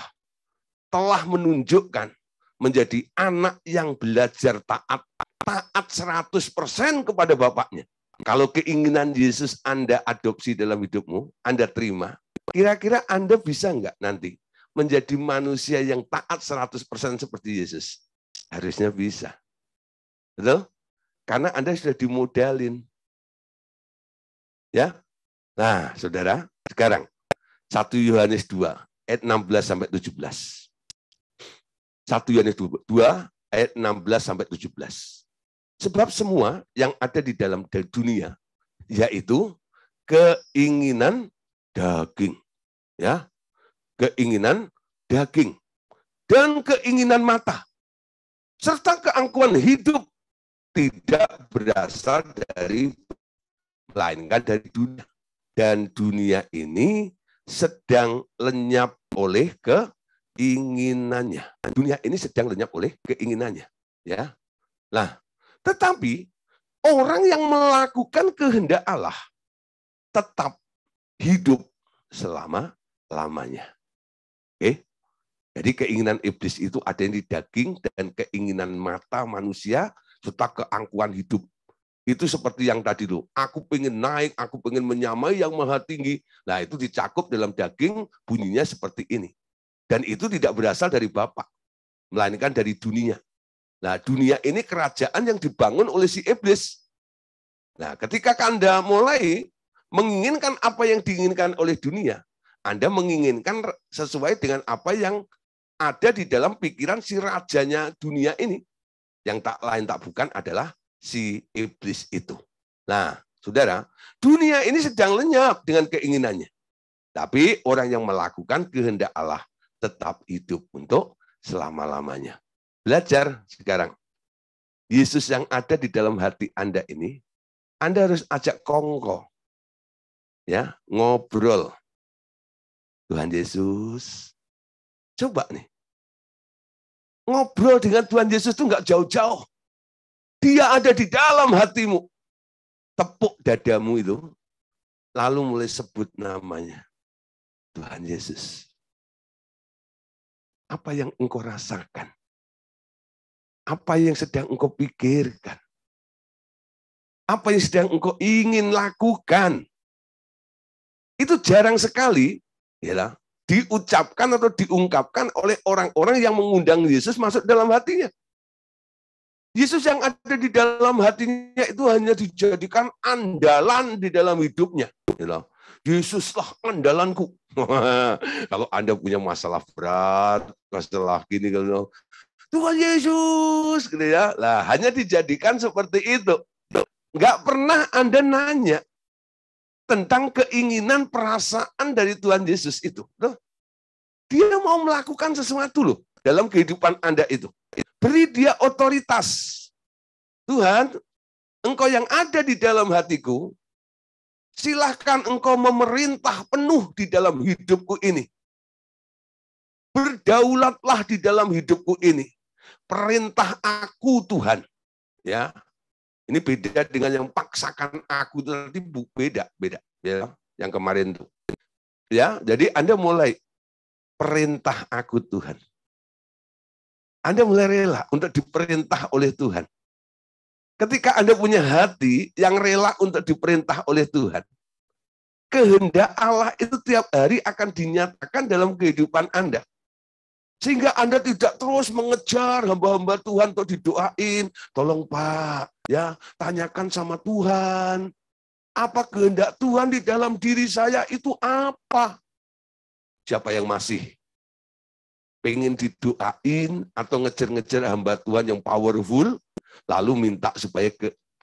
telah menunjukkan menjadi anak yang belajar taat 100% kepada Bapaknya. Kalau keinginan Yesus Anda adopsi dalam hidupmu, Anda terima, kira-kira Anda bisa nggak nanti menjadi manusia yang taat 100% seperti Yesus? Harusnya bisa. Betul? Karena Anda sudah dimodalin. Ya. Nah, Saudara, sekarang 1 Yohanes 2 ayat 16 sampai 17. 1 Yohanes 2 ayat 16 sampai 17. Sebab semua yang ada di dalam dunia, yaitu keinginan daging, ya, keinginan daging dan keinginan mata, serta keangkuhan hidup tidak berasal dari melainkan dari dunia. Dan dunia ini sedang lenyap oleh keinginannya. Dunia ini sedang lenyap oleh keinginannya, ya. Nah, tetapi orang yang melakukan kehendak Allah tetap hidup selama-lamanya. Oke? Jadi keinginan iblis itu ada yang di daging dan keinginan mata manusia serta keangkuhan hidup. Itu seperti yang tadi loh, aku pengen naik, aku pengen menyamai yang maha tinggi. Nah itu dicakup dalam daging, bunyinya seperti ini. Dan itu tidak berasal dari Bapa, melainkan dari dunia. Nah, dunia ini kerajaan yang dibangun oleh si iblis. Nah, ketika Anda mulai menginginkan apa yang diinginkan oleh dunia, Anda menginginkan sesuai dengan apa yang ada di dalam pikiran si rajanya dunia ini. Yang tak lain tak bukan adalah si iblis itu. Nah, Saudara, dunia ini sedang lenyap dengan keinginannya. Tapi orang yang melakukan kehendak Allah tetap hidup untuk selama-lamanya. Belajar sekarang. Yesus yang ada di dalam hati Anda ini, Anda harus ajak kongko. Ya, ngobrol. Tuhan Yesus, coba nih. Ngobrol dengan Tuhan Yesus itu enggak jauh-jauh. Dia ada di dalam hatimu. Tepuk dadamu itu, lalu mulai sebut namanya. Tuhan Yesus. Apa yang engkau rasakan? Apa yang sedang engkau pikirkan? Apa yang sedang engkau ingin lakukan? Itu jarang sekali ya, diucapkan atau diungkapkan oleh orang-orang yang mengundang Yesus masuk dalam hatinya. Yesus yang ada di dalam hatinya itu hanya dijadikan andalan di dalam hidupnya. Yesuslah andalanku. Kalau Anda punya masalah berat, masalah gini, kalau Tuhan Yesus, gitu ya. Lah, hanya dijadikan seperti itu. Nggak pernah Anda nanya tentang keinginan perasaan dari Tuhan Yesus itu. Dia mau melakukan sesuatu loh dalam kehidupan Anda itu. Beri dia otoritas. Tuhan, engkau yang ada di dalam hatiku, silahkan engkau memerintah penuh di dalam hidupku ini. Berdaulatlah di dalam hidupku ini. Perintah aku Tuhan, ya. Ini beda dengan yang paksakan aku, nanti beda, ya. Yang kemarin tuh, ya. Jadi Anda mulai perintah aku Tuhan. Anda mulai rela untuk diperintah oleh Tuhan. Ketika Anda punya hati yang rela untuk diperintah oleh Tuhan, kehendak Allah itu tiap hari akan dinyatakan dalam kehidupan Anda. Sehingga Anda tidak terus mengejar hamba-hamba Tuhan untuk didoain. Tolong Pak, ya tanyakan sama Tuhan. Apa kehendak Tuhan di dalam diri saya itu apa? Siapa yang masih pengen didoain atau ngejar-ngejar hamba Tuhan yang powerful, lalu minta supaya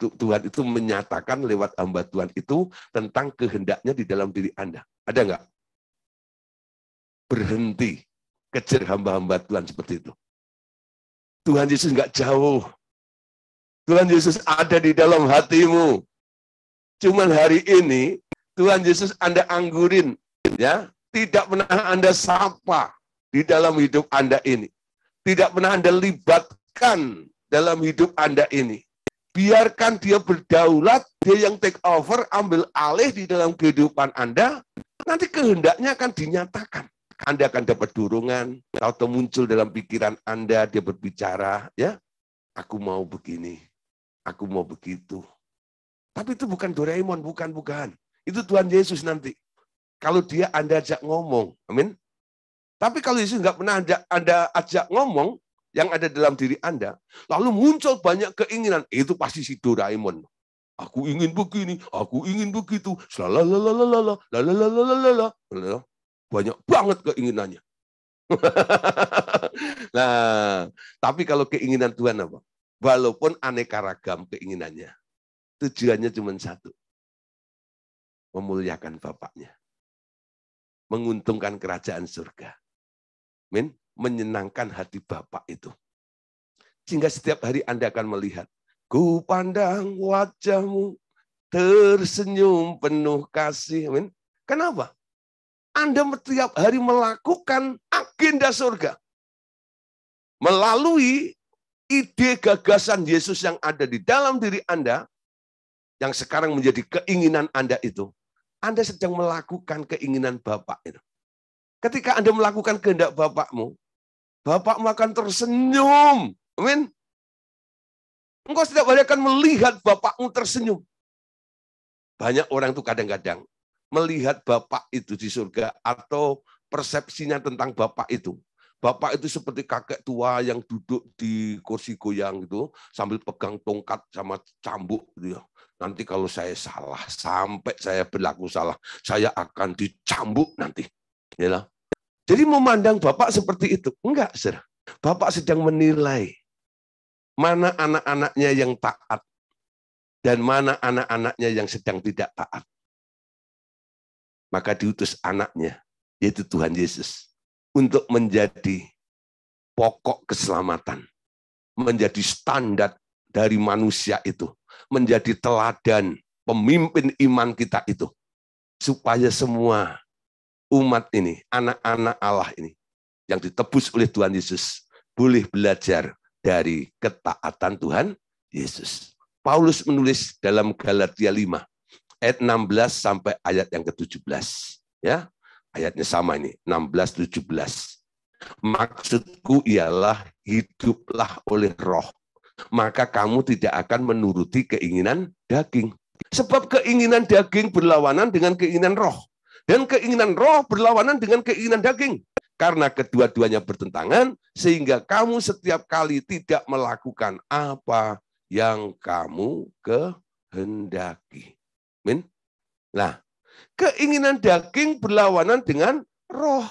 Tuhan itu menyatakan lewat hamba Tuhan itu tentang kehendaknya di dalam diri Anda. Ada nggak? Berhenti kejar hamba-hamba Tuhan seperti itu. Tuhan Yesus nggak jauh. Tuhan Yesus ada di dalam hatimu. Cuman hari ini Tuhan Yesus Anda anggurin, ya, tidak pernah Anda sapa di dalam hidup Anda ini. Tidak pernah Anda libatkan dalam hidup Anda ini. Biarkan dia berdaulat, dia yang take over, ambil alih di dalam kehidupan Anda, nanti kehendaknya akan dinyatakan. Anda akan dapat dorongan, atau muncul dalam pikiran Anda, dia berbicara, ya, aku mau begini, aku mau begitu. Tapi itu bukan Doraemon, bukan. Itu Tuhan Yesus nanti. Kalau dia Anda ajak ngomong, amin. Tapi kalau Yesus nggak pernah Anda ajak ngomong, yang ada dalam diri Anda, lalu muncul banyak keinginan, itu pasti si Doraemon. Aku ingin begini, aku ingin begitu, banyak banget keinginannya. Nah, tapi kalau keinginan Tuhan apa? Walaupun aneka ragam keinginannya, tujuannya cuma satu. Memuliakan Bapaknya. Menguntungkan kerajaan surga. Amin. Menyenangkan hati Bapa itu. Sehingga setiap hari Anda akan melihat, ku pandang wajahmu, tersenyum penuh kasih. Amin. Kenapa? Anda setiap hari melakukan agenda surga. Melalui ide gagasan Yesus yang ada di dalam diri Anda, yang sekarang menjadi keinginan Anda itu, Anda sedang melakukan keinginan Bapa itu. Ketika Anda melakukan kehendak Bapakmu, Bapakmu akan tersenyum. Amin. Engkau setiap hari akan melihat Bapakmu tersenyum. Banyak orang itu kadang-kadang melihat Bapak itu di surga atau persepsinya tentang Bapak itu. Bapak itu seperti kakek tua yang duduk di kursi goyang gitu, sambil pegang tongkat sama cambuk gitu ya. Nanti kalau saya salah, sampai saya berlaku salah, saya akan dicambuk nanti. Ya. Jadi memandang Bapak seperti itu. Enggak, saudara. Bapak sedang menilai mana anak-anaknya yang taat dan mana anak-anaknya yang sedang tidak taat. Maka diutus anaknya, yaitu Tuhan Yesus, untuk menjadi pokok keselamatan, menjadi standar dari manusia itu, menjadi teladan pemimpin iman kita itu, supaya semua umat ini, anak-anak Allah ini, yang ditebus oleh Tuhan Yesus, boleh belajar dari ketaatan Tuhan Yesus. Paulus menulis dalam Galatia 5, ayat 16 sampai ayat yang ke-17. Ya, ayatnya sama ini, 16-17. Maksudku ialah hiduplah oleh roh, maka kamu tidak akan menuruti keinginan daging. Sebab keinginan daging berlawanan dengan keinginan roh. Dan keinginan roh berlawanan dengan keinginan daging. Karena kedua-duanya bertentangan, sehingga kamu setiap kali tidak melakukan apa yang kamu kehendaki. Amin. Nah, keinginan daging berlawanan dengan roh.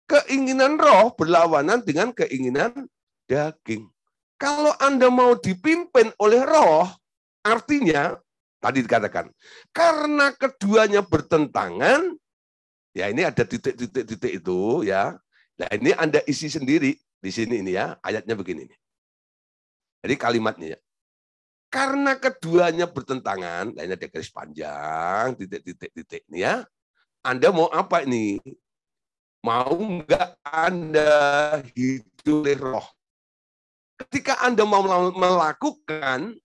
Keinginan roh berlawanan dengan keinginan daging. Kalau Anda mau dipimpin oleh roh, artinya, tadi dikatakan, karena keduanya bertentangan, ya ini ada titik-titik itu ya. Nah ini Anda isi sendiri di sini ini ya, ayatnya begini nih. Jadi kalimatnya ya. Karena keduanya bertentangan, nah ini ada garis panjang, titik-titik ini ya. Anda mau apa ini? Mau enggak Anda hidup oleh roh? Ketika Anda mau melakukan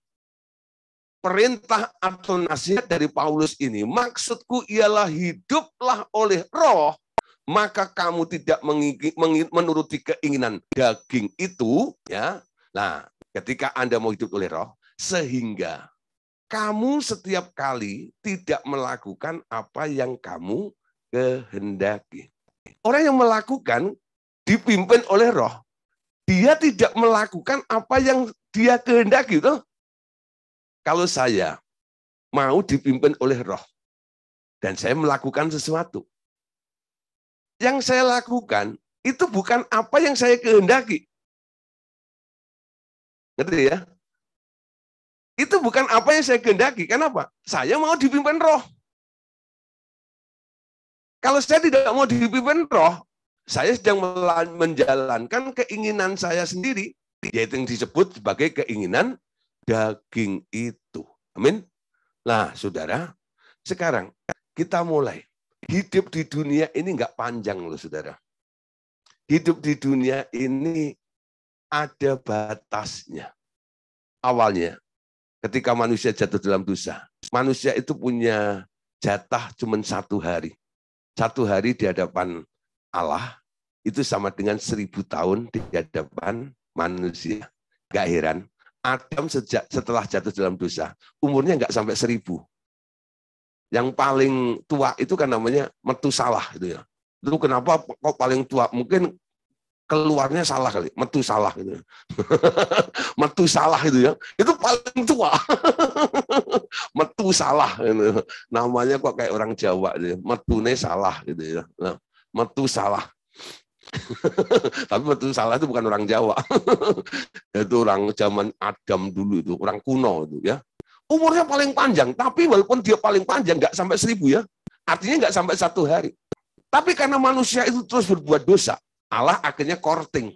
perintah atau nasihat dari Paulus ini, maksudku ialah hiduplah oleh roh, maka kamu tidak menuruti keinginan daging itu, ya. Nah, ketika Anda mau hidup oleh roh, sehingga kamu setiap kali tidak melakukan apa yang kamu kehendaki. Orang yang melakukan dipimpin oleh roh, dia tidak melakukan apa yang dia kehendaki, toh. Kalau saya mau dipimpin oleh roh, dan saya melakukan sesuatu, yang saya lakukan itu bukan apa yang saya kehendaki. Ngerti ya? Itu bukan apa yang saya kehendaki. Kenapa? Saya mau dipimpin roh. Kalau saya tidak mau dipimpin roh, saya sedang menjalankan keinginan saya sendiri, yaitu yang disebut sebagai keinginan daging itu. Amin. Nah, saudara, Sekarang kita mulai. Hidup di dunia ini nggak panjang loh saudara. Hidup di dunia ini ada batasnya. Awalnya ketika manusia jatuh dalam dosa, manusia itu punya jatah cuma 1 hari. 1 hari di hadapan Allah itu sama dengan 1000 tahun di hadapan manusia. Gak heran, Adam setelah jatuh dalam dosa, umurnya nggak sampai 1000. Yang paling tua itu kan namanya Metusalah itu ya. Itu kenapa kok paling tua? Mungkin keluarnya salah kali, Metusalah gitu. Metusalah itu ya. Itu paling tua. Metusalah gitu. Namanya kok kayak orang Jawa gitu. Metune salah gitu ya. Nah, Metusalah. Tapi Metusalah itu bukan orang Jawa. Itu orang zaman Adam dulu itu, orang kuno itu ya. Umurnya paling panjang, tapi walaupun dia paling panjang, nggak sampai 1000 ya, artinya nggak sampai 1 hari. Tapi karena manusia itu terus berbuat dosa, Allah akhirnya korting.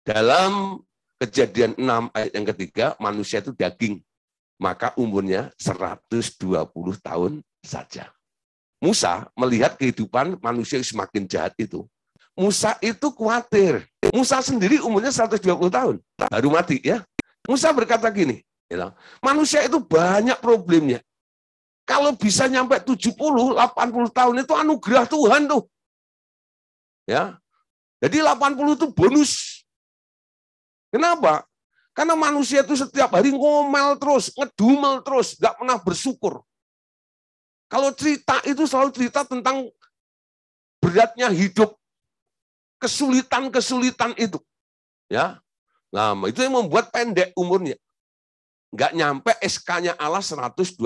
Dalam Kejadian 6 ayat yang ketiga, manusia itu daging, maka umurnya 120 tahun saja. Musa melihat kehidupan manusia yang semakin jahat itu. Musa itu khawatir. Musa sendiri umurnya 120 tahun, baru mati ya. Musa berkata gini, manusia itu banyak problemnya. Kalau bisa nyampe 70, 80 tahun itu anugerah Tuhan tuh. Ya. Jadi 80 itu bonus. Kenapa? Karena manusia itu setiap hari ngomel terus, ngedumel terus, nggak pernah bersyukur. Kalau cerita itu selalu cerita tentang beratnya hidup, kesulitan-kesulitan itu. Ya. Nah, itu yang membuat pendek umurnya. Nggak nyampe SK-nya Allah 120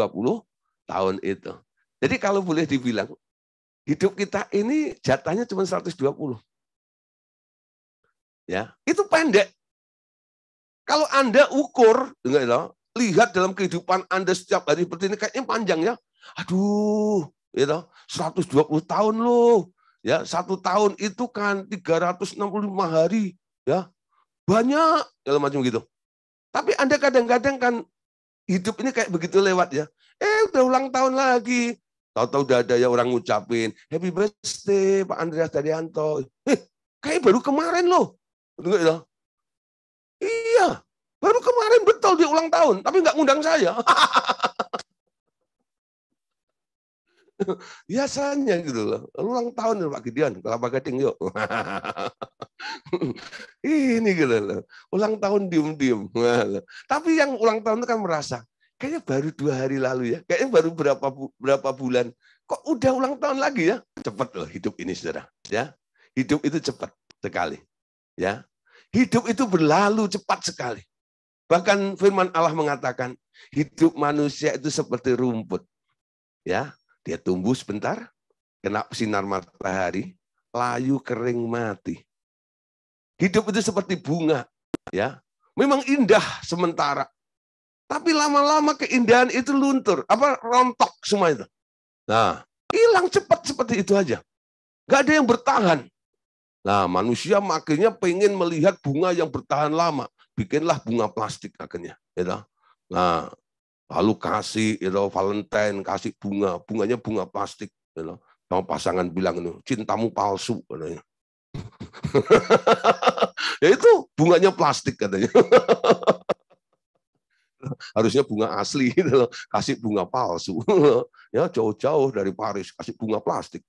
tahun itu. Jadi kalau boleh dibilang, hidup kita ini jatahnya cuma 120. Ya, itu pendek. Kalau Anda ukur, lihat dalam kehidupan Anda setiap hari seperti ini, kayaknya panjang ya. Aduh, 120 tahun loh. Ya, 1 tahun itu kan 365 hari. Ya, banyak, kalau macam gitu. Tapi Anda kadang-kadang kan hidup ini kayak begitu lewat ya. Udah ulang tahun lagi. Tahu-tahu udah ada ya orang ngucapin, happy birthday Pak Andreas Daryanto. Kayak baru kemarin loh. Iya, baru kemarin betul dia ulang tahun, tapi nggak ngundang saya. Biasanya gitu loh. Ulang tahun Pak Gideon, Kelapa Gading yuk. Ini gitu loh. Ulang tahun diem-diem. Tapi yang ulang tahun itu kan merasa, kayaknya baru 2 hari lalu ya. Kayaknya baru berapa bulan. Kok udah ulang tahun lagi ya? Cepat loh hidup ini saudara. Ya, hidup itu cepat sekali. Ya, hidup itu berlalu cepat sekali. Bahkan firman Allah mengatakan, hidup manusia itu seperti rumput. Ya, dia tumbuh sebentar, kena sinar matahari, layu kering mati. Hidup itu seperti bunga, ya. Memang indah sementara. Tapi lama-lama keindahan itu luntur, rontok semua itu. Nah, hilang cepat seperti itu aja. Gak ada yang bertahan. Nah, manusia makanya pengen melihat bunga yang bertahan lama. Bikinlah bunga plastik akhirnya. Gitu. Nah, lalu kasih Valentine, kasih bunga. Bunganya bunga plastik. Gitu. Sama pasangan bilang, cintamu palsu. Katanya. Ya itu bunganya plastik katanya. Harusnya bunga asli. Gitu. Kasih bunga palsu. Ya jauh-jauh dari Paris, kasih bunga plastik.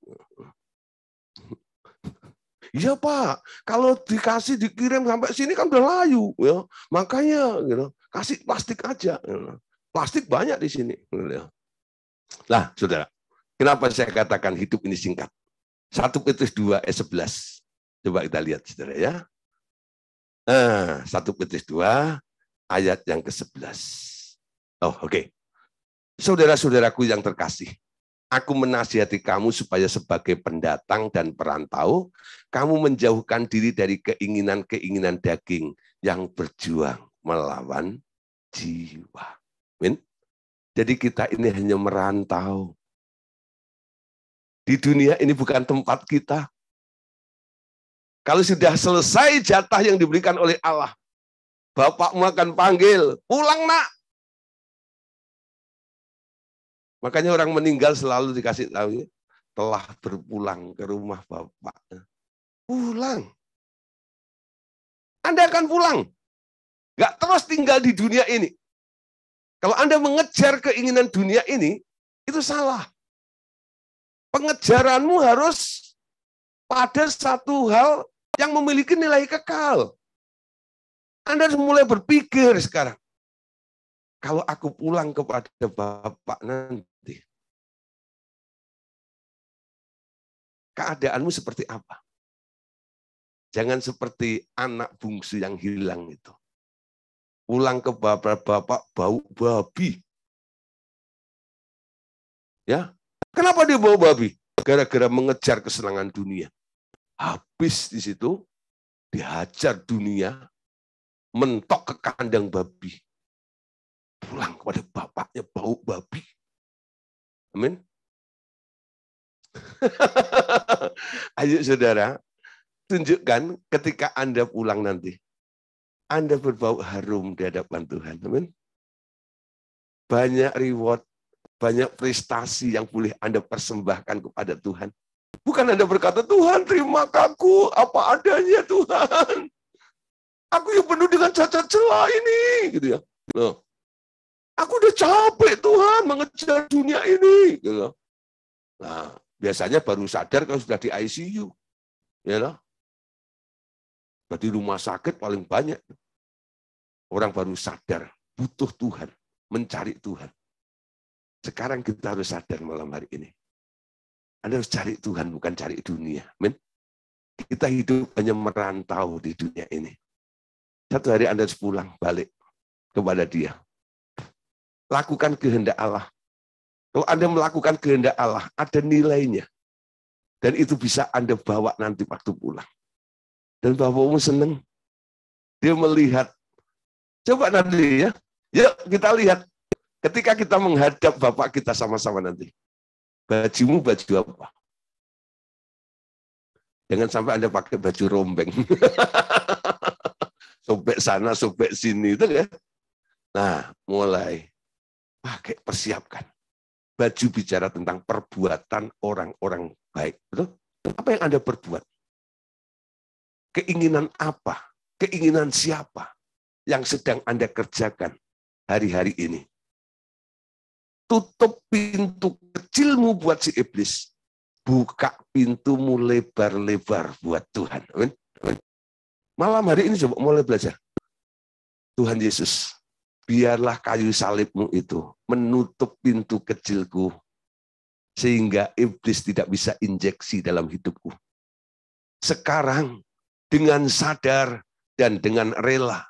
Iya Pak, kalau dikasih dikirim sampai sini kan udah layu, ya. Makanya gitu, kasih plastik aja. Plastik banyak di sini. Nah, saudara, kenapa saya katakan hidup ini singkat? 1 Petrus 2 ayat 11. Coba kita lihat, saudara ya. 1 Petrus 2 ayat yang ke-11. Oh, oke. Saudara-saudaraku yang terkasih, aku menasihati kamu supaya sebagai pendatang dan perantau, kamu menjauhkan diri dari keinginan-keinginan daging yang berjuang melawan jiwa. Amin. Jadi kita ini hanya merantau. Di dunia ini bukan tempat kita. Kalau sudah selesai jatah yang diberikan oleh Allah, Bapakmu akan panggil, pulang nak. Makanya orang meninggal selalu dikasih tahu, ya, telah berpulang ke rumah Bapak. Pulang. Anda akan pulang. Nggak terus tinggal di dunia ini. Kalau Anda mengejar keinginan dunia ini, itu salah. Pengejaranmu harus pada satu hal yang memiliki nilai kekal. Anda harus mulai berpikir sekarang. Kalau aku pulang kepada Bapak nanti, keadaanmu seperti apa? Jangan seperti anak bungsu yang hilang itu. Pulang ke bapak bau babi. Ya, kenapa dia bau babi? Gara-gara mengejar kesenangan dunia. Habis di situ, dihajar dunia, mentok ke kandang babi. Pulang kepada bapaknya bau babi. Amin. Ayo saudara, tunjukkan ketika Anda pulang nanti. Anda berbau harum di hadapan Tuhan. Amin. Banyak reward, banyak prestasi yang boleh Anda persembahkan kepada Tuhan. Bukan Anda berkata, Tuhan terima aku apa adanya Tuhan. Aku yang penuh dengan cacat celah ini. Gitu ya. Loh. Aku udah capek Tuhan mengejar dunia ini. Gitu. Nah, biasanya baru sadar kalau sudah di ICU. Ya loh. Di rumah sakit paling banyak. Orang baru sadar, butuh Tuhan, mencari Tuhan. Sekarang kita harus sadar malam hari ini. Anda harus cari Tuhan, bukan cari dunia. Amin. Kita hidup hanya merantau di dunia ini. Satu hari Anda harus pulang, balik kepada Dia. Lakukan kehendak Allah. Kalau Anda melakukan kehendak Allah, ada nilainya. Dan itu bisa Anda bawa nanti waktu pulang. Dan Bapakmu senang. Dia melihat. Coba nanti ya. Yuk kita lihat. Ketika kita menghadap Bapak kita sama-sama nanti. Bajumu baju apa? Jangan sampai Anda pakai baju rombeng. Sobek sana, sobek sini. Itu ya. Nah, mulai. Pakai, persiapkan. Baju bicara tentang perbuatan orang-orang baik. Betul? Apa yang Anda perbuat? Keinginan apa? Keinginan siapa yang sedang Anda kerjakan hari-hari ini? Tutup pintu kecilmu buat si iblis. Buka pintumu lebar-lebar buat Tuhan. Amin. Malam hari ini coba mulai belajar. Tuhan Yesus, biarlah kayu salibmu itu menutup pintu kecilku sehingga iblis tidak bisa injeksi dalam hidupku. Sekarang dengan sadar dan dengan rela,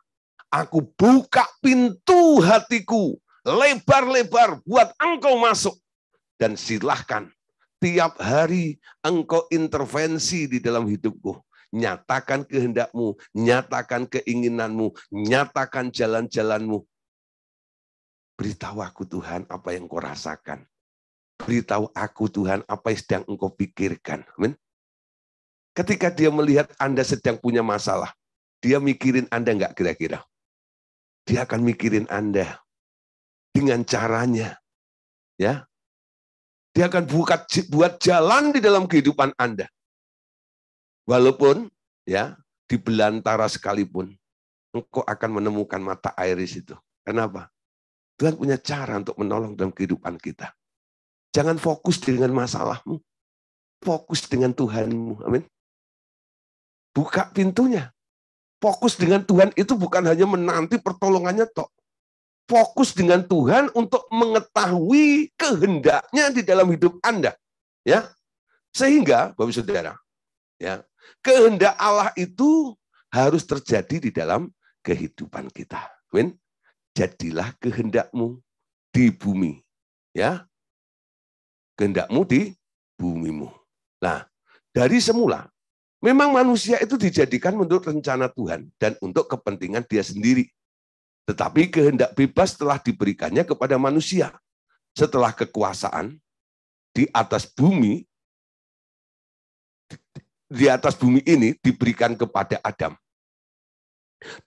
aku buka pintu hatiku lebar-lebar buat engkau masuk. Dan silahkan tiap hari engkau intervensi di dalam hidupku. Nyatakan kehendakmu, nyatakan keinginanmu, nyatakan jalan-jalanmu. Beritahu aku Tuhan apa yang kau rasakan. Beritahu aku Tuhan apa yang sedang engkau pikirkan. Amin. Ketika dia melihat Anda sedang punya masalah, dia mikirin Anda enggak kira-kira? Dia akan mikirin Anda dengan caranya. Ya. Dia akan buat jalan di dalam kehidupan Anda. Walaupun ya di belantara sekalipun, engkau akan menemukan mata air di situ. Kenapa? Tuhan punya cara untuk menolong dalam kehidupan kita. Jangan fokus dengan masalahmu. Fokus dengan Tuhanmu. Amin. Buka pintunya. Fokus dengan Tuhan itu bukan hanya menanti pertolongannya tok. Fokus dengan Tuhan untuk mengetahui kehendaknya di dalam hidup Anda. Ya. Sehingga, Bapak Saudara, ya, kehendak Allah itu harus terjadi di dalam kehidupan kita. Amin. Jadilah kehendakmu di bumi. Ya. Kehendakmu di bumimu. Nah, dari semula, memang manusia itu dijadikan menurut rencana Tuhan dan untuk kepentingan dia sendiri. Tetapi kehendak bebas telah diberikannya kepada manusia. Setelah kekuasaan di atas bumi ini diberikan kepada Adam.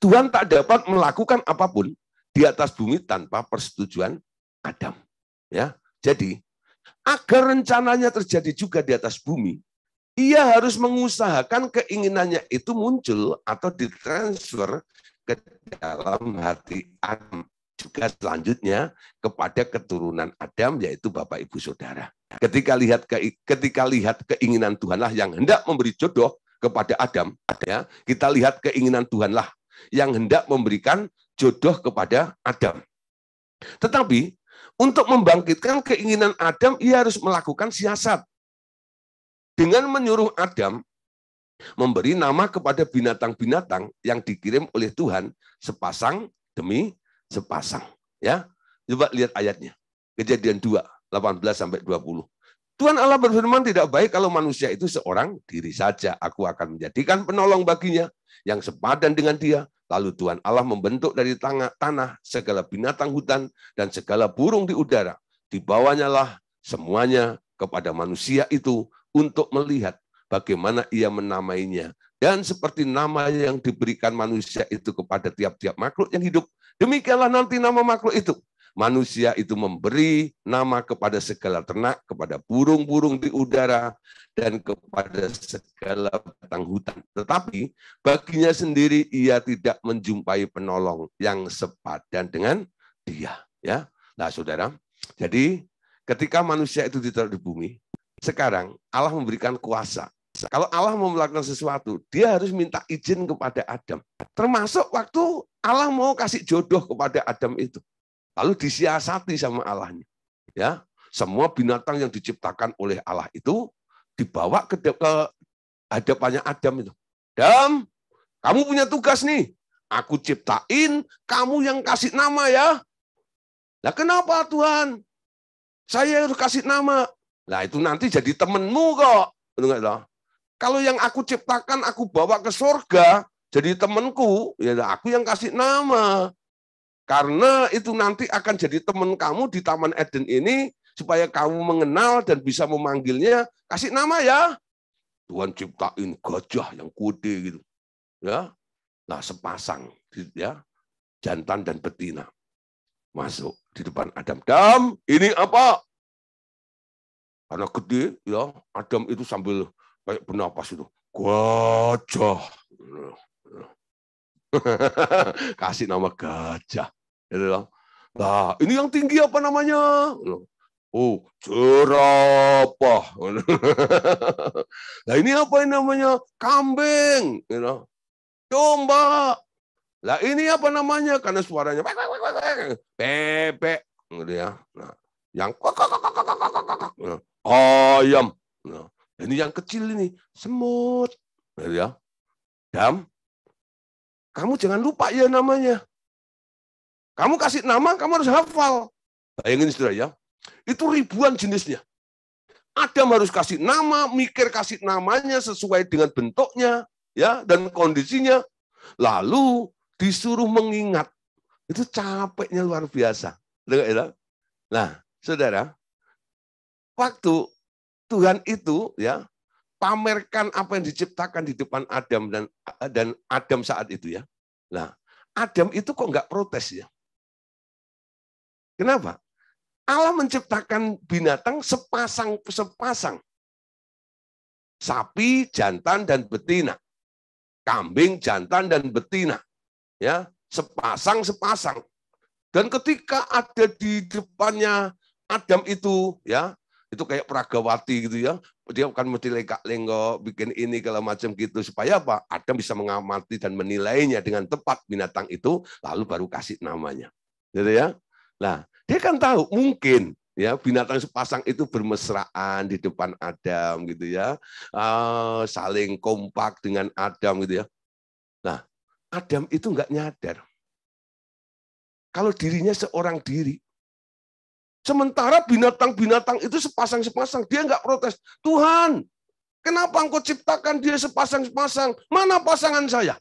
Tuhan tak dapat melakukan apapun di atas bumi tanpa persetujuan Adam. Ya, Jadi, agar rencananya terjadi juga di atas bumi, ia harus mengusahakan keinginannya itu muncul atau ditransfer ke dalam hati Adam. Juga selanjutnya kepada keturunan Adam, yaitu Bapak Ibu Saudara. Ketika lihat keinginan Tuhanlah yang hendak memberi jodoh kepada Adam, ya, kita lihat keinginan Tuhanlah yang hendak memberikan jodoh kepada Adam. Tetapi untuk membangkitkan keinginan Adam, ia harus melakukan siasat dengan menyuruh Adam memberi nama kepada binatang-binatang yang dikirim oleh Tuhan sepasang demi sepasang. Ya, coba lihat ayatnya. Kejadian 2, 18-20. Tuhan Allah berfirman, tidak baik kalau manusia itu seorang diri saja. Aku akan menjadikan penolong baginya yang sepadan dengan dia. Lalu Tuhan Allah membentuk dari tanah segala binatang hutan dan segala burung di udara. Dibawanyalah semuanya kepada manusia itu untuk melihat bagaimana ia menamainya. Dan seperti nama yang diberikan manusia itu kepada tiap-tiap makhluk yang hidup, demikianlah nanti nama makhluk itu. Manusia itu memberi nama kepada segala ternak, kepada burung-burung di udara, dan kepada segala binatang hutan. Tetapi baginya sendiri ia tidak menjumpai penolong yang sepadan dengan dia. Ya, nah saudara, jadi ketika manusia itu ditaruh di bumi, sekarang Allah memberikan kuasa. Kalau Allah mau melakukan sesuatu, dia harus minta izin kepada Adam. Termasuk waktu Allah mau kasih jodoh kepada Adam itu. Lalu disiasati sama Allahnya. Ya, semua binatang yang diciptakan oleh Allah itu dibawa ke hadapannya Adam itu. Adam, kamu punya tugas nih. Aku ciptain, kamu yang kasih nama ya. Lah kenapa Tuhan? Saya harus kasih nama. Nah itu nanti jadi temenmu kok. Kalau yang aku ciptakan, aku bawa ke surga, jadi temanku, ya aku yang kasih nama. Karena itu nanti akan jadi teman kamu di Taman Eden ini, supaya kamu mengenal dan bisa memanggilnya, kasih nama ya. Tuhan ciptain gajah yang gede gitu. Ya. Nah, sepasang ya, jantan dan betina. Masuk di depan Adam. Adam, ini apa? Karena gede, ya, Adam itu sambil kayak bernapas itu. Gajah. Kasih nama gajah. Nah, ini yang tinggi apa namanya? Oh, jerapah. Nah, ini apa yang namanya? Kambing. Domba. Lah ini apa namanya? Karena suaranya bebek. Ya. Nah, yang ayam. Nah, ini yang kecil ini semut. Ya. Dam, kamu jangan lupa ya namanya. Kamu kasih nama, kamu harus hafal. Bayangin saudara ya, itu ribuan jenisnya. Adam harus kasih nama, mikir kasih namanya sesuai dengan bentuknya, ya, dan kondisinya. Lalu disuruh mengingat. Itu capeknya luar biasa. Nah, saudara, waktu Tuhan itu ya pamerkan apa yang diciptakan di depan Adam dan Adam saat itu ya. Nah, Adam itu kok nggak protes ya? Kenapa? Allah menciptakan binatang sepasang-sepasang. Sapi, jantan, dan betina. Kambing, jantan, dan betina. Ya, sepasang-sepasang. Dan ketika ada di depannya Adam itu, ya, itu kayak peragawati gitu ya. Dia akan mesti lengkak-lenggok, bikin ini kalau macam gitu. Supaya apa? Adam bisa mengamati dan menilainya dengan tepat binatang itu, lalu baru kasih namanya. Gitu ya. Nah, dia kan tahu mungkin ya binatang sepasang itu bermesraan di depan Adam gitu ya, saling kompak dengan Adam gitu ya. Nah, Adam itu nggak nyadar kalau dirinya seorang diri. Sementara binatang-binatang itu sepasang-sepasang, dia nggak protes. Tuhan, kenapa engkau ciptakan dia sepasang-sepasang? Mana pasangan saya?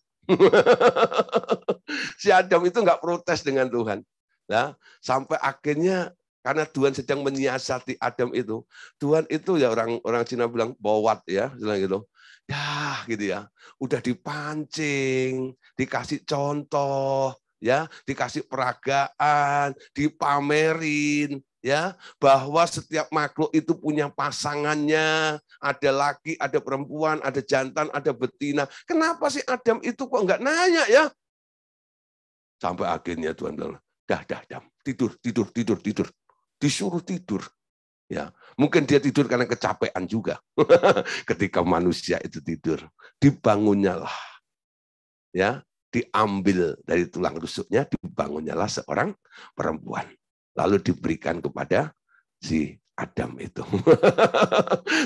Si Adam itu nggak protes dengan Tuhan. Nah, sampai akhirnya karena Tuhan sedang menyiasati Adam itu, Tuhan itu ya orang Cina bilang bowat ya, gitu. Ya, gitu ya. Udah dipancing, dikasih contoh, ya, dikasih peragaan, dipamerin, ya, bahwa setiap makhluk itu punya pasangannya, ada laki, ada perempuan, ada jantan, ada betina. Kenapa sih Adam itu kok nggak nanya ya? Sampai akhirnya Tuhan bilang, dah, Adam, tidur. Disuruh tidur. Ya, mungkin dia tidur karena kecapean juga. Ketika manusia itu tidur, dibangunnyalah, ya, diambil dari tulang rusuknya, dibangunnyalah seorang perempuan, lalu diberikan kepada si Adam itu.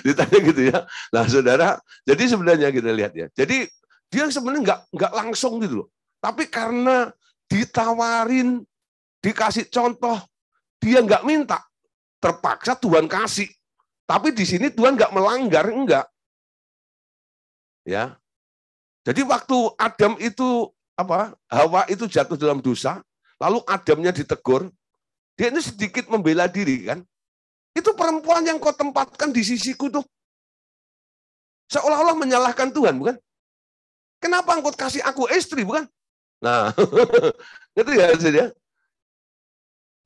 Ditanya gitu ya. Nah, saudara, jadi sebenarnya kita lihat ya. Jadi dia sebenarnya nggak langsung gitu loh. Tapi karena ditawarin, dikasih contoh, dia nggak minta. Terpaksa Tuhan kasih. Tapi di sini Tuhan nggak melanggar, enggak. Ya. Jadi waktu Adam itu Hawa itu jatuh dalam dosa, lalu Adamnya ditegur, dia ini sedikit membela diri kan. Itu perempuan yang kau tempatkan di sisiku tuh. Seolah-olah menyalahkan Tuhan, bukan? Kenapa engkau kasih aku istri, bukan? Nah, itu ya.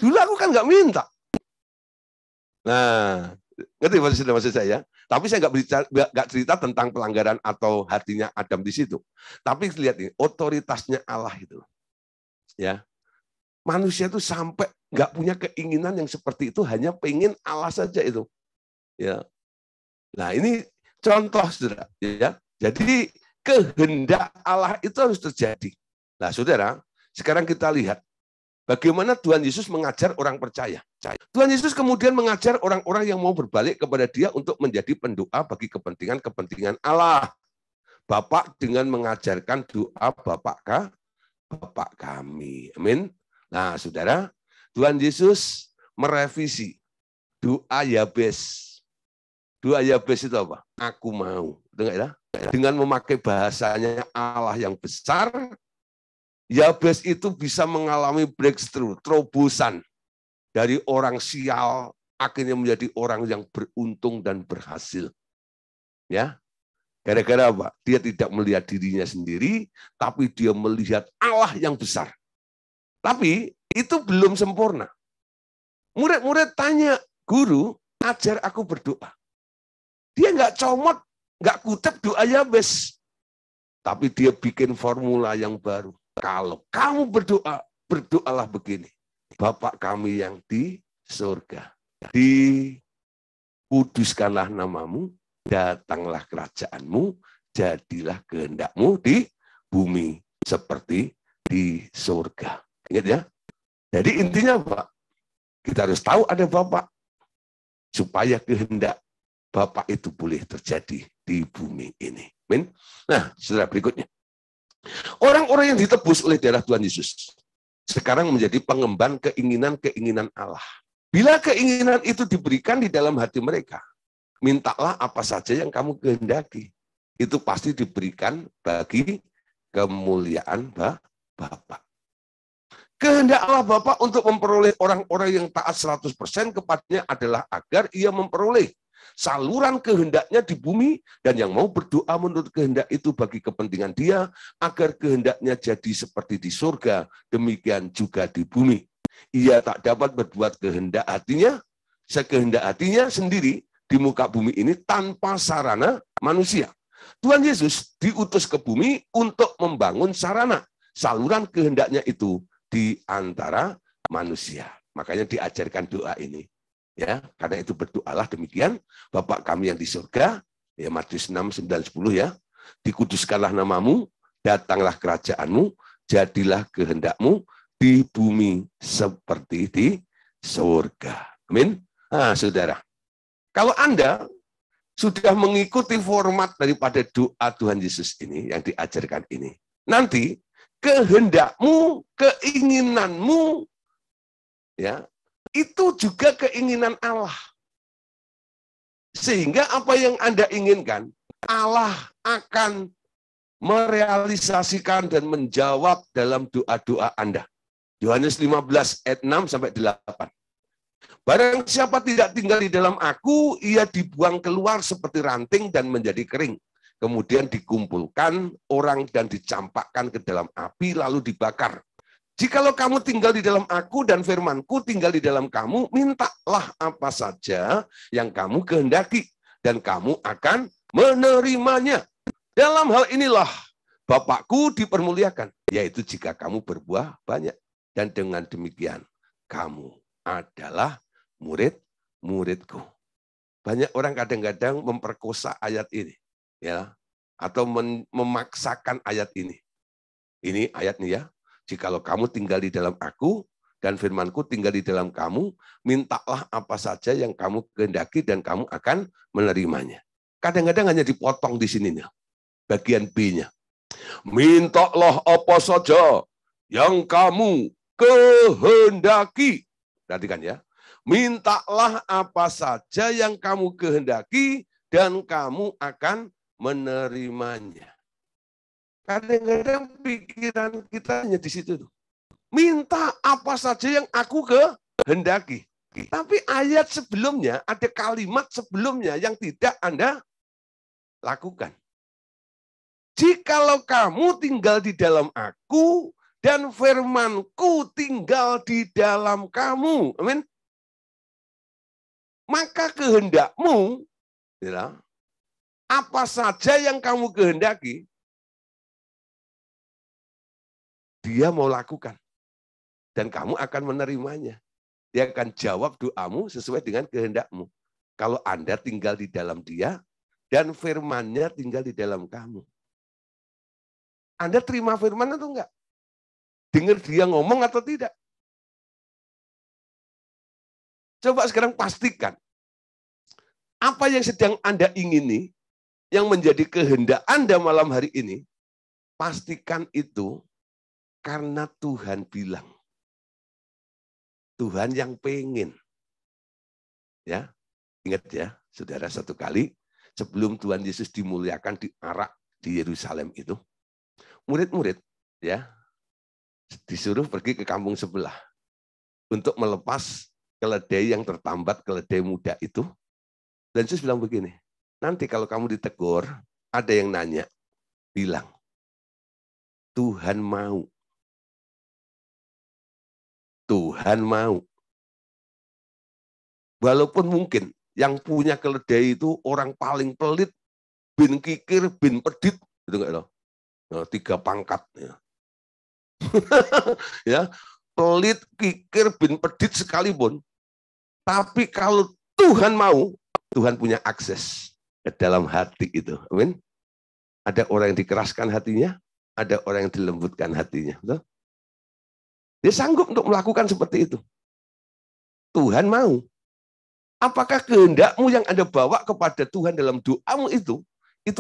Dulu aku kan nggak minta. Nah, ngerti maksud saya? Tapi saya nggak cerita tentang pelanggaran atau hatinya Adam di situ. Tapi lihat nih, otoritasnya Allah itu. Ya, manusia itu sampai nggak punya keinginan yang seperti itu, hanya pengen Allah saja itu. Ya, nah ini contoh, saudara. Ya, jadi kehendak Allah itu harus terjadi. Nah, saudara, sekarang kita lihat bagaimana Tuhan Yesus mengajar orang percaya. Tuhan Yesus kemudian mengajar orang-orang yang mau berbalik kepada Dia untuk menjadi pendoa bagi kepentingan-kepentingan Allah. Bapak dengan mengajarkan doa Bapak kami. Amin. Nah, saudara, Tuhan Yesus merevisi doa Yabes. Doa Yabes itu apa? Aku mau. Dengar ya? Dengan memakai bahasanya Allah yang besar, Yabes itu bisa mengalami breakthrough, terobosan dari orang sial akhirnya menjadi orang yang beruntung dan berhasil. Ya. Gara-gara apa? Dia tidak melihat dirinya sendiri, tapi dia melihat Allah yang besar. Tapi itu belum sempurna. Murid-murid tanya, guru, ajar aku berdoa. Dia nggak comot, nggak kutip doa Yabes. Tapi dia bikin formula yang baru. Kalau kamu berdoa, berdoalah begini. Bapak kami yang di surga, dikuduskanlah namamu, datanglah kerajaanmu, jadilah kehendakmu di bumi seperti di surga. Ingat ya? Jadi intinya Pak, kita harus tahu ada Bapak, supaya kehendak Bapak itu boleh terjadi di bumi ini. Amin. Nah, saudara, berikutnya. Orang-orang yang ditebus oleh darah Tuhan Yesus sekarang menjadi pengemban keinginan-keinginan Allah. Bila keinginan itu diberikan di dalam hati mereka, mintalah apa saja yang kamu kehendaki. Itu pasti diberikan bagi kemuliaan Bapa. Kehendak Allah Bapa untuk memperoleh orang-orang yang taat 100% kepadanya adalah agar ia memperoleh saluran kehendaknya di bumi, dan yang mau berdoa menurut kehendak itu bagi kepentingan dia, agar kehendaknya jadi seperti di surga, demikian juga di bumi. Ia tak dapat berbuat kehendak hatinya, sekehendak hatinya sendiri di muka bumi ini tanpa sarana manusia. Tuhan Yesus diutus ke bumi untuk membangun sarana, saluran kehendaknya itu di antara manusia. Makanya diajarkan doa ini. Ya, karena itu berdoalah demikian, Bapak kami yang di surga, ya Matius 6, 9, 10 ya, dikuduskanlah namamu, datanglah kerajaanmu, jadilah kehendakmu di bumi seperti di surga. Amin. Nah, saudara, kalau Anda sudah mengikuti format daripada doa Tuhan Yesus ini, yang diajarkan ini, nanti kehendakmu, keinginanmu, ya, itu juga keinginan Allah. Sehingga apa yang Anda inginkan, Allah akan merealisasikan dan menjawab dalam doa-doa Anda. Yohanes 15 ayat 6 sampai 8. Barang siapa tidak tinggal di dalam aku, ia dibuang keluar seperti ranting dan menjadi kering. Kemudian dikumpulkan orang dan dicampakkan ke dalam api lalu dibakar. Jikalau kamu tinggal di dalam aku dan firmanku tinggal di dalam kamu, mintalah apa saja yang kamu kehendaki, dan kamu akan menerimanya. Dalam hal inilah Bapakku dipermuliakan, yaitu jika kamu berbuah banyak. Dan dengan demikian, kamu adalah murid-muridku. Banyak orang kadang-kadang memperkosa ayat ini, ya, atau memaksakan ayat ini. Ini ayat nih ya. Jikalau kamu tinggal di dalam aku dan firmanku tinggal di dalam kamu, mintalah apa saja yang kamu kehendaki dan kamu akan menerimanya. Kadang-kadang hanya dipotong di sini nih, bagian B-nya. Mintalah apa saja yang kamu kehendaki. Perhatikan ya. Mintalah apa saja yang kamu kehendaki dan kamu akan menerimanya. Kadang-kadang pikiran kita hanya di situ. Minta apa saja yang aku kehendaki. Tapi ayat sebelumnya, ada kalimat sebelumnya yang tidak Anda lakukan. Jikalau kamu tinggal di dalam aku, dan firmanku tinggal di dalam kamu. Amin. Maka kehendakmu, ya, apa saja yang kamu kehendaki, dia mau lakukan. Dan kamu akan menerimanya. Dia akan jawab doamu sesuai dengan kehendakmu. Kalau Anda tinggal di dalam dia, dan firman-Nya tinggal di dalam kamu. Anda terima firman atau enggak? Dengar dia ngomong atau tidak? Coba sekarang pastikan. Apa yang sedang Anda ingini, yang menjadi kehendak Anda malam hari ini, pastikan itu karena Tuhan bilang. Tuhan yang pengen. Ya, ingat ya, saudara, satu kali sebelum Tuhan Yesus dimuliakan di Arak di Yerusalem itu, murid-murid ya disuruh pergi ke kampung sebelah untuk melepas keledai yang tertambat, keledai muda itu. Dan Yesus bilang begini, nanti kalau kamu ditegur, ada yang nanya, bilang, Tuhan mau. Tuhan mau. Walaupun mungkin yang punya keledai itu orang paling pelit, bin kikir, bin pedit, itu enggak loh. 3 pangkat. Ya. Ya, pelit, kikir, bin pedit sekalipun. Tapi kalau Tuhan mau, Tuhan punya akses ke dalam hati itu. Amin. Ada orang yang dikeraskan hatinya, ada orang yang dilembutkan hatinya. Betul? Dia sanggup untuk melakukan seperti itu. Tuhan mau. Apakah kehendakmu yang Anda bawa kepada Tuhan dalam doamu itu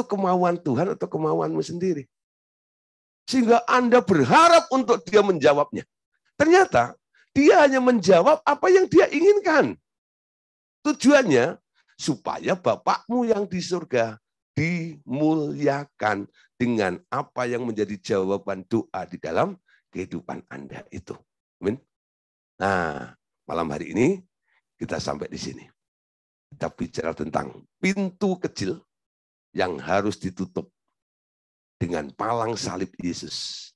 kemauan Tuhan atau kemauanmu sendiri? Sehingga Anda berharap untuk dia menjawabnya. Ternyata dia hanya menjawab apa yang dia inginkan. Tujuannya supaya Bapakmu yang di surga dimuliakan dengan apa yang menjadi jawaban doa di dalam kehidupan Anda itu. Amin. Nah, malam hari ini kita sampai di sini. Kita bicara tentang pintu kecil yang harus ditutup dengan palang salib Yesus.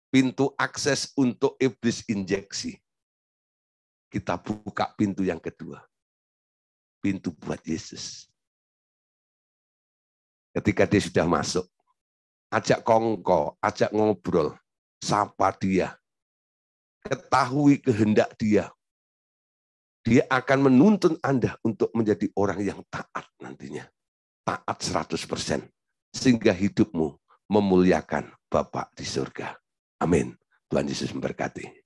Pintu akses untuk iblis injeksi. Kita buka pintu yang kedua. Pintu buat Yesus. Ketika dia sudah masuk, ajak kongko, ajak ngobrol, sapa dia. Ketahui kehendak dia. Dia akan menuntun Anda untuk menjadi orang yang taat nantinya. Taat 100%. Sehingga hidupmu memuliakan Bapa di surga. Amin. Tuhan Yesus memberkati.